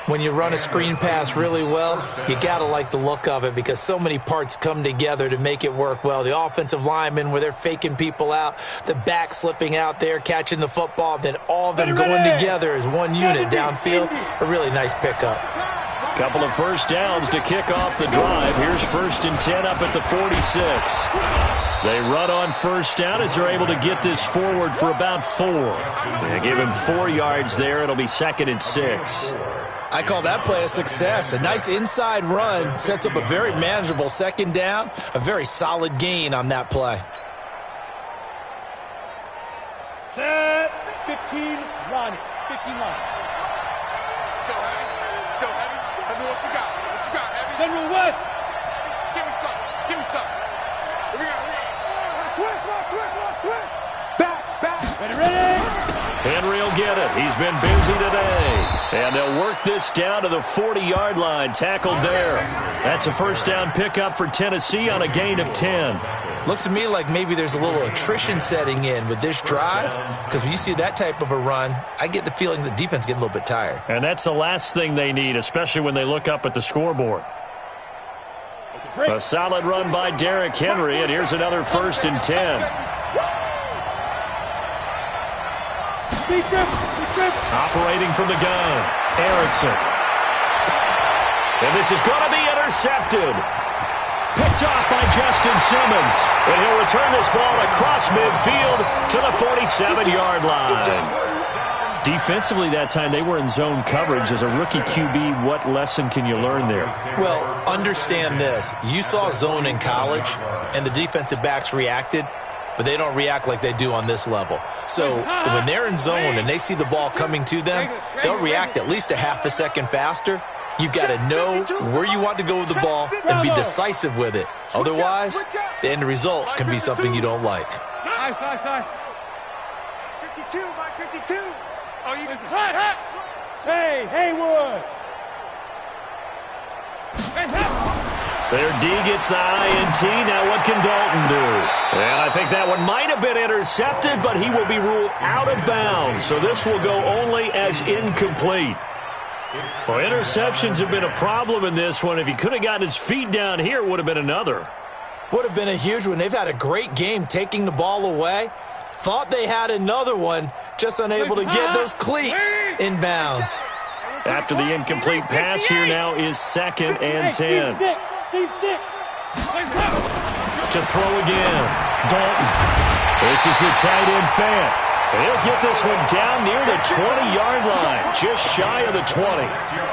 When you run a screen pass really well, you got to like the look of it because so many parts come together to make it work well. The offensive linemen, where they're faking people out, the back slipping out there, catching the football, then all of them going together as one unit downfield. A really nice pickup. Couple of 1st downs to kick off the drive. Here's 1st and 10 up at the 46. They run on 1st down as they're able to get this forward for about 4. They give him 4 yards there. It'll be 2nd and 6. I call that play a success. A nice inside run sets up a very manageable 2nd down. A very solid gain on that play. Set. 15 line. 15 line. Let's go, Heavy. Heavy, what you got, Heavy? General West. Give me some. Here we go. Switch. Back. Ready. Henry will get it. He's been busy today. And they'll work this down to the 40-yard line. Tackled there. That's a 1st down pickup for Tennessee on a gain of 10. Looks to me like maybe there's a little attrition setting in with this drive, because when you see that type of a run, I get the feeling the defense getting a little bit tired. And that's the last thing they need, especially when they look up at the scoreboard. A solid run by Derrick Henry, and here's another 1st and 10. Operating from the gun, Erickson. And this is going to be intercepted. Picked off by Justin Simmons. And he'll return this ball across midfield to the 47-yard line. Defensively that time, they were in zone coverage. As a rookie QB, what lesson can you learn there? Well, understand this. You saw zone in college, and the defensive backs reacted, but they don't react like they do on this level. So when they're in zone and they see the ball coming to them, they'll react at least a half a second faster. You've got to know where you want to go with the ball and be decisive with it. Otherwise, the end result can be something you don't like. Nice. 52, Mike 52. Oh, you hot. Hey, Haywood. Their D gets the INT. Now what can Dalton do? And I think that one might have been intercepted, but he will be ruled out of bounds. So this will go only as incomplete. Well, interceptions have been a problem in this one. If he could have gotten his feet down here, it would have been another. Would have been a huge one. They've had a great game taking the ball away. Thought they had another one, just unable to get those cleats in bounds. After the incomplete pass, here now is 2nd and 10. To throw again. Dalton. This is the tight end fan. He'll get this one down near the 20-yard line, just shy of the 20.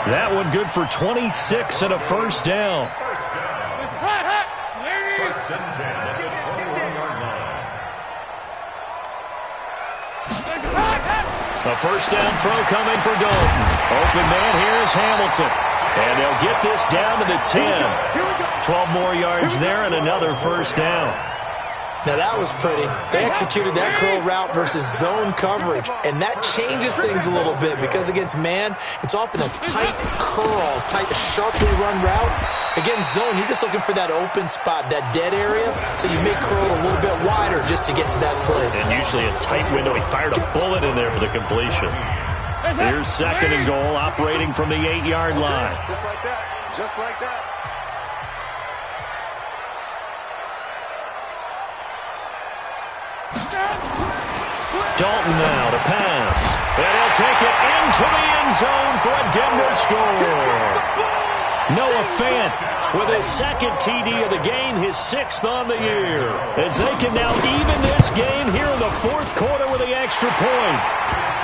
That one good for 26 and a first down. First and 10 at the 21-yard line. A first down throw coming for Dalton. Open man here is Hamilton. And they'll get this down to the 10. 12 more yards there and another first down. Now that was pretty. They executed that curl route versus zone coverage, and that changes things a little bit because against man, it's often a tight curl, sharply run route. Against zone, you're just looking for that open spot, that dead area, so you may curl it a little bit wider just to get to that place. And usually a tight window. He fired a bullet in there for the completion. Here's 2nd and goal, operating from the 8-yard line. Just like that. Just like that. Dalton now to pass. And he'll take it into the end zone for a Denver score. Noah Fant with his 2nd TD of the game, his 6th on the year. As they can now even this game here in the 4th quarter with the extra point.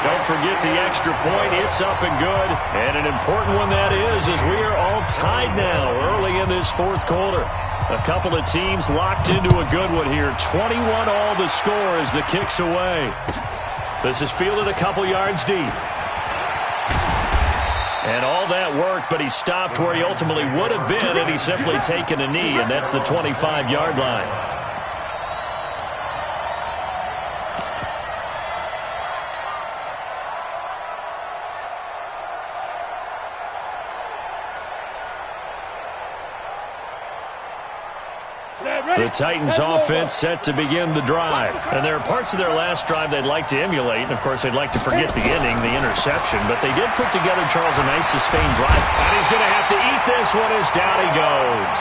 Don't forget the extra point. It's up and good. And an important one that is, as we are all tied now early in this 4th quarter. A couple of teams locked into a good one here. 21 all the score as the kick's away. This is fielded a couple yards deep. And all that worked, but he stopped where he ultimately would have been had he simply taken a knee, and that's the 25-yard line. The Titans offense set to begin the drive. And there are parts of their last drive they'd like to emulate. And, of course, they'd like to forget the ending, the interception. But they did put together, Charles, a nice sustained drive. And he's going to have to eat this one as down he goes.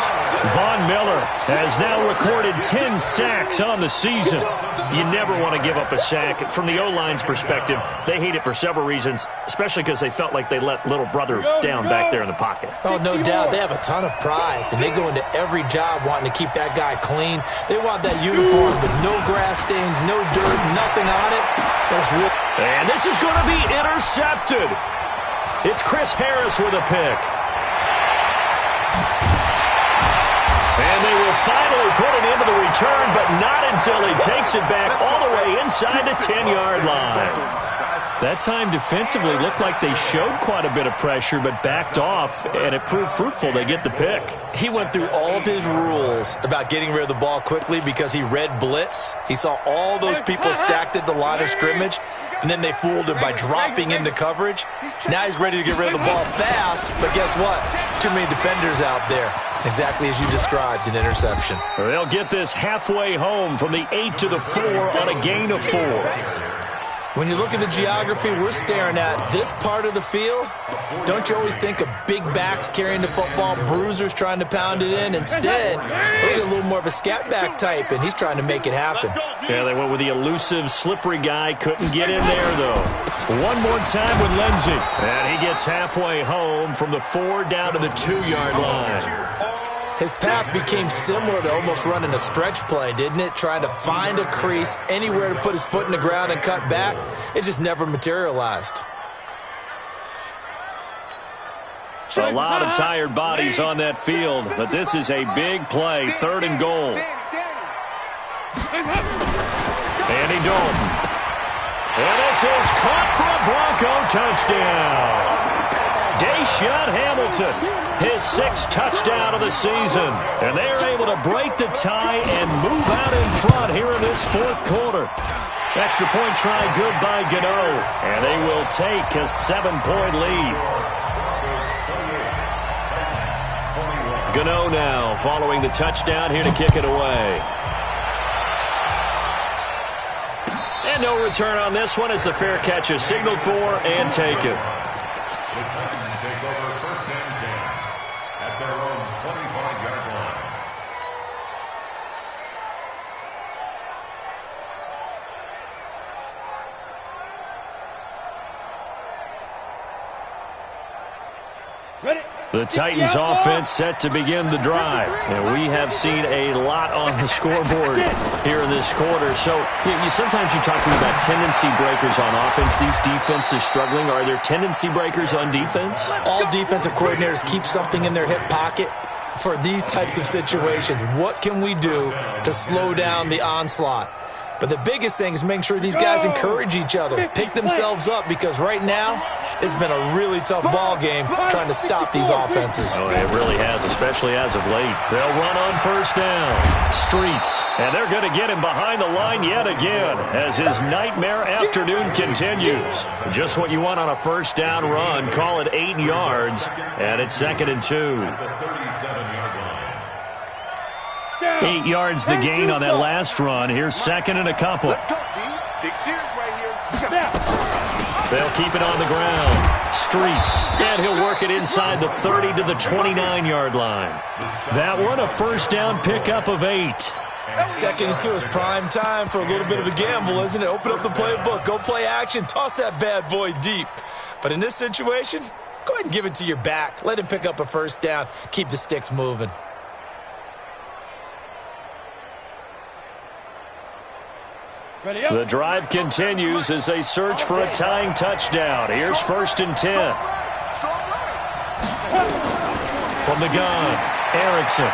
Von Miller has now recorded 10 sacks on the season. You never want to give up a sack. From the O-line's perspective, they hate it for several reasons, especially because they felt like they let little brother down back there in the pocket. Oh, no doubt. They have a ton of pride, and they go into every job wanting to keep that guy clean. They want that uniform with no grass stains, no dirt, nothing on it. And this is going to be intercepted. It's Chris Harris with a pick. And they will finally put it into the return, but not until he takes it back all the way inside the 10-yard line. That time defensively looked like they showed quite a bit of pressure, but backed off, and it proved fruitful. They get the pick. He went through all of his rules about getting rid of the ball quickly because he read blitz. He saw all those people stacked at the line of scrimmage, and then they fooled him by dropping into coverage. Now he's ready to get rid of the ball fast, but guess what? Too many defenders out there. Exactly as you described, an interception. They'll get this halfway home from the 8 to the 4 on a gain of 4. When you look at the geography we're staring at, this part of the field, don't you always think of big backs carrying the football, bruisers trying to pound it in? Instead, look at a little more of a scat back type, and he's trying to make it happen. Yeah, they went with the elusive, slippery guy. Couldn't get in there, though. One more time with Lindsey. And he gets halfway home from the 4 down to the 2-yard line. His path became similar to almost running a stretch play, didn't it? Trying to find a crease, anywhere to put his foot in the ground and cut back. It just never materialized. A lot of tired bodies on that field, but this is a big play, 3rd and goal. Andy Dalton. And this is caught for a Bronco touchdown. Deshaun Hamilton, his 6th touchdown of the season. And they are able to break the tie and move out in front here in this 4th quarter. Extra point try good by Gano. And they will take a 7-point lead. Gano now following the touchdown here to kick it away. And no return on this one as the fair catch is signaled for and taken. The Titans take over 1st and 10 at their own 25-yard line. The Titans offense set to begin the drive. And we have seen a lot on the scoreboard here in this quarter. So sometimes you talk to me about tendency breakers on offense. These defenses struggling. Are there tendency breakers on defense? All defensive coordinators keep something in their hip pocket for these types of situations. What can we do to slow down the onslaught? But the biggest thing is making sure these guys encourage each other, pick themselves up, because right now it's been a really tough ball game trying to stop these offenses. Oh, it really has, especially as of late. They'll run on 1st down. Streets. And they're going to get him behind the line yet again as his nightmare afternoon continues. Just what you want on a 1st down run. Call it 8 yards, and it's 2nd and 2. 8 yards the gain on that last run. Here's 2nd and a couple. Let's go, D. Big series right here. They'll keep it on the ground. Streets. And he'll work it inside the 30 to the 29-yard line. That one, a 1st down pickup of 8. 2nd and 2 is prime time for a little bit of a gamble, isn't it? Open up the playbook. Go play action. Toss that bad boy deep. But in this situation, go ahead and give it to your back. Let him pick up a 1st down. Keep the sticks moving. The drive continues as they search for a tying touchdown. Here's 1st and 10. From the gun, Erickson.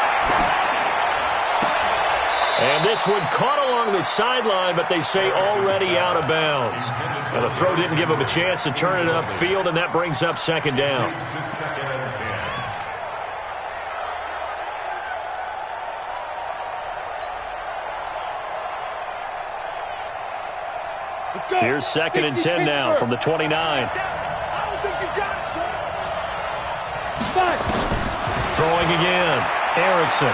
And this one caught along the sideline, but they say already out of bounds. Now the throw didn't give him a chance to turn it upfield, and that brings up 2nd down. Here's 2nd and 10 now from the 29. Throwing again. Erickson.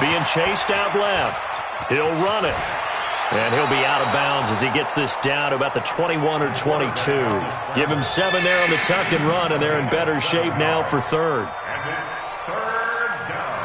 Being chased out left. He'll run it. And he'll be out of bounds as he gets this down to about the 21 or 22. Give him 7 there on the tuck and run, and they're in better shape now for 3rd. And it's 3rd down.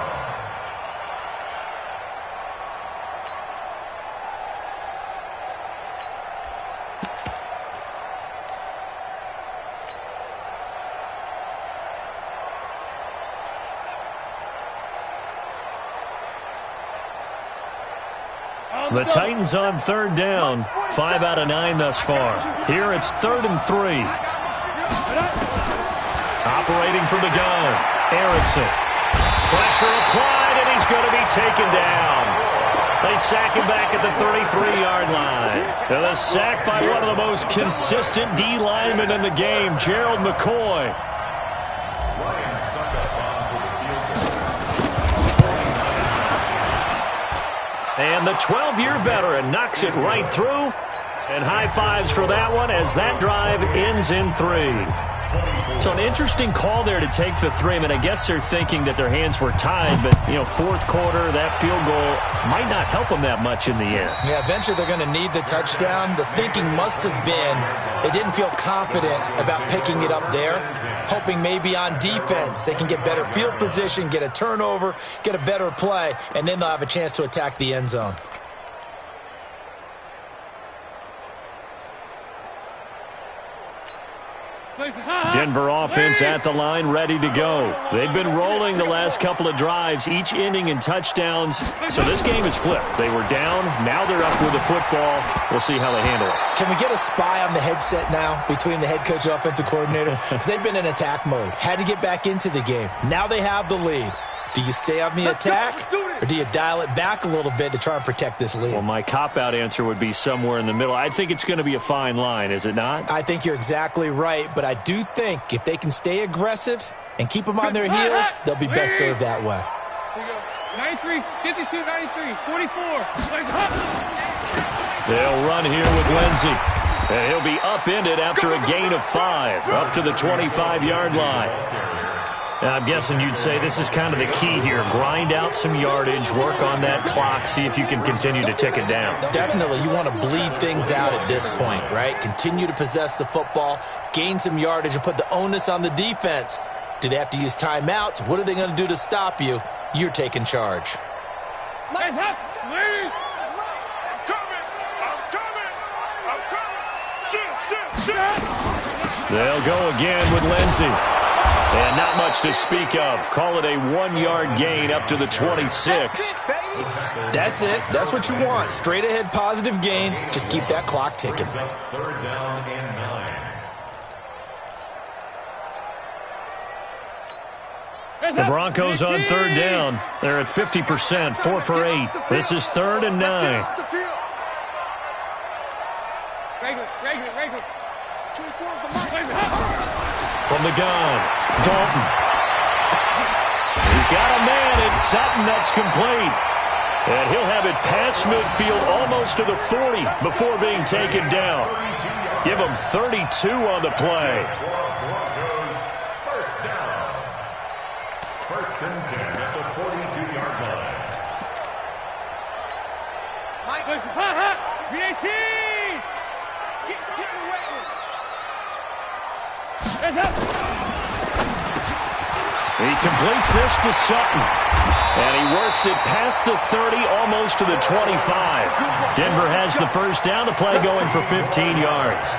The Titans on 3rd down. 5 out of 9 thus far. Here it's 3rd and 3. Operating from the gun. Erickson. Pressure applied, and he's going to be taken down. They sack him back at the 33-yard line. And a sack by one of the most consistent D linemen in the game, Gerald McCoy. And the 12-year veteran knocks it right through. And high fives for that one as that drive ends in 3. So an interesting call there to take the 3. I mean, I guess they're thinking that their hands were tied, but, 4th quarter, that field goal might not help them that much in the end. Yeah, eventually they're going to need the touchdown. The thinking must have been they didn't feel confident about picking it up there, hoping maybe on defense they can get better field position, get a turnover, get a better play, and then they'll have a chance to attack the end zone. Denver offense at the line, ready to go. They've been rolling the last couple of drives, each inning in touchdowns. So this game is flipped. They were down. Now they're up with the football. We'll see how they handle it. Can we get a spy on the headset now between the head coach and offensive coordinator? Because they've been in attack mode. Had to get back into the game. Now they have the lead. Do you stay on the attack, or do you dial it back a little bit to try and protect this lead? Well, my cop-out answer would be somewhere in the middle. I think it's going to be a fine line, is it not? I think you're exactly right, but I do think if they can stay aggressive and keep them on their heels, they'll be best served that way. Here we go. 93, 52, 93, 44. They'll run here with Lindsey. And he'll be upended after a gain of 5, up to the 25-yard line. Now, I'm guessing you'd say this is kind of the key here. Grind out some yardage, work on that clock, see if you can continue to tick it down. Definitely. You want to bleed things out at this point, right? Continue to possess the football, gain some yardage, and put the onus on the defense. Do they have to use timeouts? What are they going to do to stop you? You're taking charge. Hands up, please. They'll go again with Lindsey. And not much to speak of. Call it a 1-yard gain up to the 26. That's it. That's what you want. Straight ahead positive gain. Just keep that clock ticking. Third down and 9. The Broncos on third down. They're at 50%, 4 for 8. This is 3rd and 9. Regular. From the gun, Dalton. He's got a man. It's Sutton that's complete. And he'll have it past midfield almost to the 40 before being taken down. Give him 32 on the play. First down. 1st and 10 at the 42-yard line. VAT! Get away. Hands up. He completes this to Sutton. And he works it past the 30, almost to the 25. Denver has the first down. The play going for 15 yards.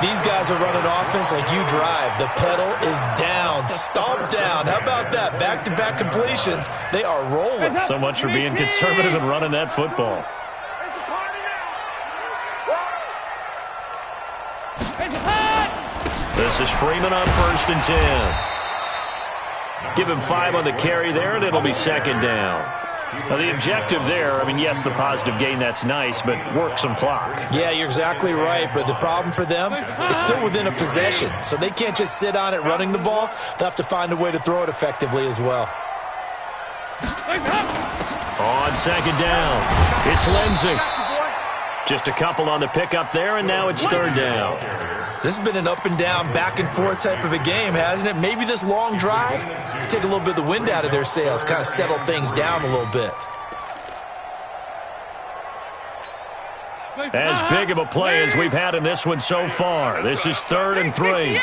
These guys are running offense like you drive. The pedal is down, stomped down. How about that? Back-to-back completions. They are rolling. So much for being conservative and running that football. This is Freeman on 1st and 10. Give him 5 on the carry there, and it'll be 2nd down. Now, the objective there, I mean, yes, the positive gain, that's nice, but work some clock. Yeah, you're exactly right, but the problem for them is still within a possession, so they can't just sit on it running the ball. They'll have to find a way to throw it effectively as well. On 2nd down, it's Lindsey. Just a couple on the pickup there, and now it's 3rd down. This has been an up-and-down, back-and-forth type of a game, hasn't it? Maybe this long drive could take a little bit of the wind out of their sails, kind of settle things down a little bit. As big of a play as we've had in this one so far. This is 3rd and 3.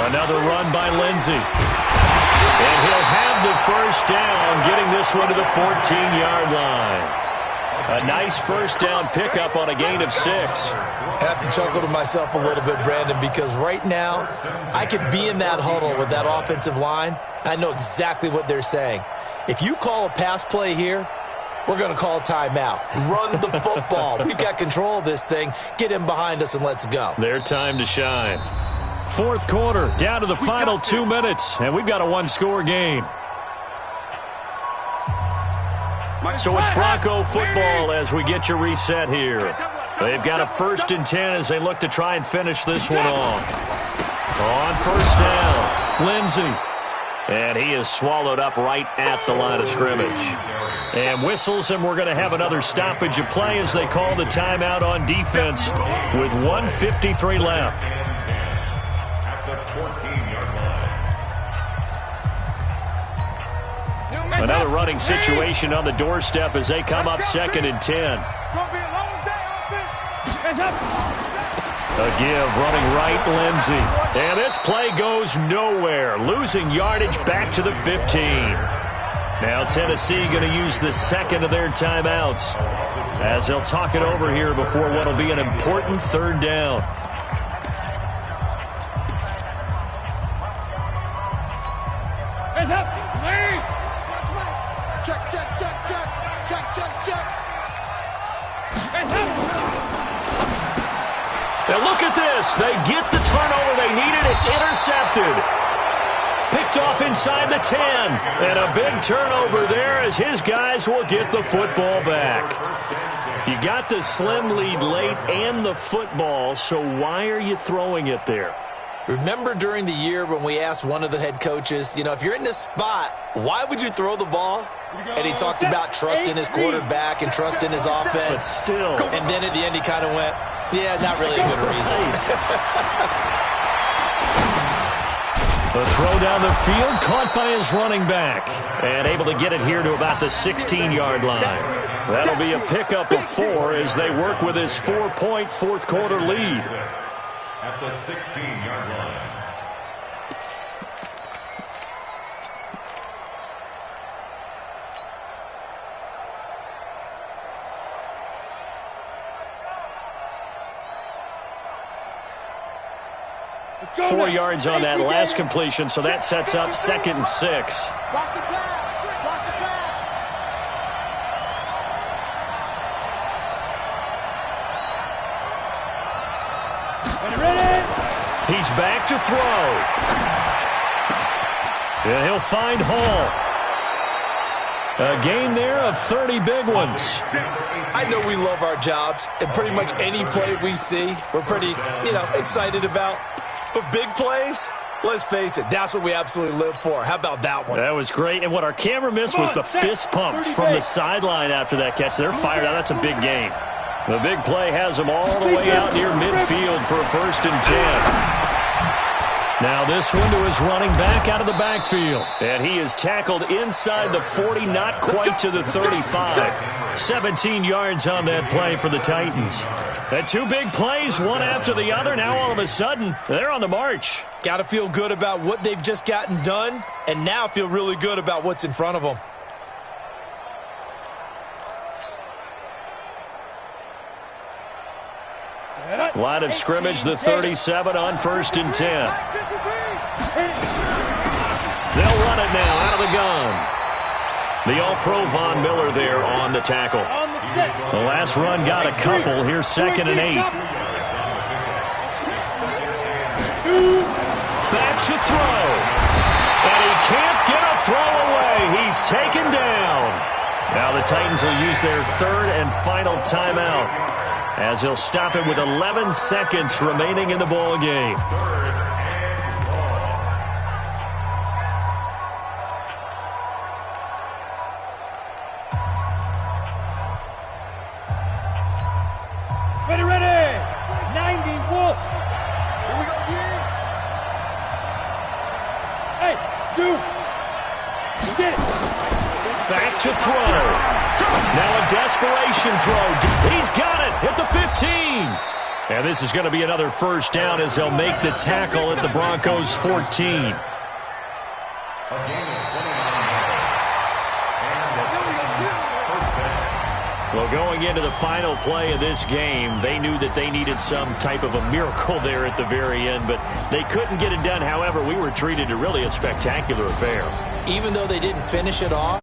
Another run by Lindsey. And he'll have the first down, getting this one to the 14-yard line. A nice first down pickup on a gain of 6. I have to chuckle to myself a little bit, Brandon, because right now I could be in that huddle with that offensive line. I know exactly what they're saying. If you call a pass play here, we're going to call a timeout. Run the football. We've got control of this thing. Get in behind us and let's go. Their time to shine. 4th quarter, down to the final 2 minutes, and we've got a 1-score game. So it's Bronco football as we get you reset here. They've got a 1st and 10 as they look to try and finish this one off. On 1st down, Lindsey. And he is swallowed up right at the line of scrimmage. And whistles, and we're going to have another stoppage of play as they call the timeout on defense with 1:53 left. Another running situation on the doorstep as they come up 2nd and 10. A give running right, Lindsey. And this play goes nowhere. Losing yardage back to the 15. Now Tennessee going to use the 2nd of their timeouts. as they'll talk it over here before what will be an important third down. Hands up. Lead. Check, check, check, check. Check, check, check. Hands up. And look at this. They get the turnover they needed. It's intercepted. Picked off inside the 10. And a big turnover there as his guys will get the football back. You got the slim lead late and the football, so why are you throwing it there? Remember during the year when we asked one of the head coaches, if you're in this spot, why would you throw the ball? And he talked about trusting his quarterback and trusting his offense. But still. And then at the end he kind of went, yeah, not really a good reason. The throw down the field, caught by his running back. And able to get it here to about the 16-yard line. That'll be a pickup of 4 as they work with his 4-point fourth-quarter lead. At the 16-yard line. Go 4 yards on that last completion, so that sets up 2nd and 6. Watch the pass. Watch the pass. Ready. He's back to throw. And he'll find Hall. A gain there of 30 big ones. I know we love our jobs, and pretty much any play we see, we're pretty, excited about. But big plays, let's face it, that's what we absolutely live for. How about that one? That was great. And what our camera missed was the fist pumps from the sideline after that catch. They're fired out. That's a big game. The big play has them all the way out near midfield for a 1st and 10. Now this one to his running back out of the backfield. And he is tackled inside the 40, not quite to the 35. 17 yards on that play for the Titans. And 2 big plays, one after the other. Now all of a sudden, they're on the march. Got to feel good about what they've just gotten done, and now feel really good about what's in front of them. Line of scrimmage, the 37 on 1st and 10. They'll run it now out of the gun. The All-Pro Von Miller there on the tackle. The last run got a couple. Here's 2nd and 8. Back to throw. And he can't get a throw away. He's taken down. Now the Titans will use their 3rd and final timeout, as he'll stop it with 11 seconds remaining in the ball game. Ready. 90 Wolf. Here we go again. Hey, 2. Get it. Back to throw. Now a desperation throw. He's got it at the 15. And this is going to be another 1st down as they'll make the tackle at the Broncos' 14. Well, going into the final play of this game, they knew that they needed some type of a miracle there at the very end, but they couldn't get it done. However, we were treated to really a spectacular affair. Even though they didn't finish it off,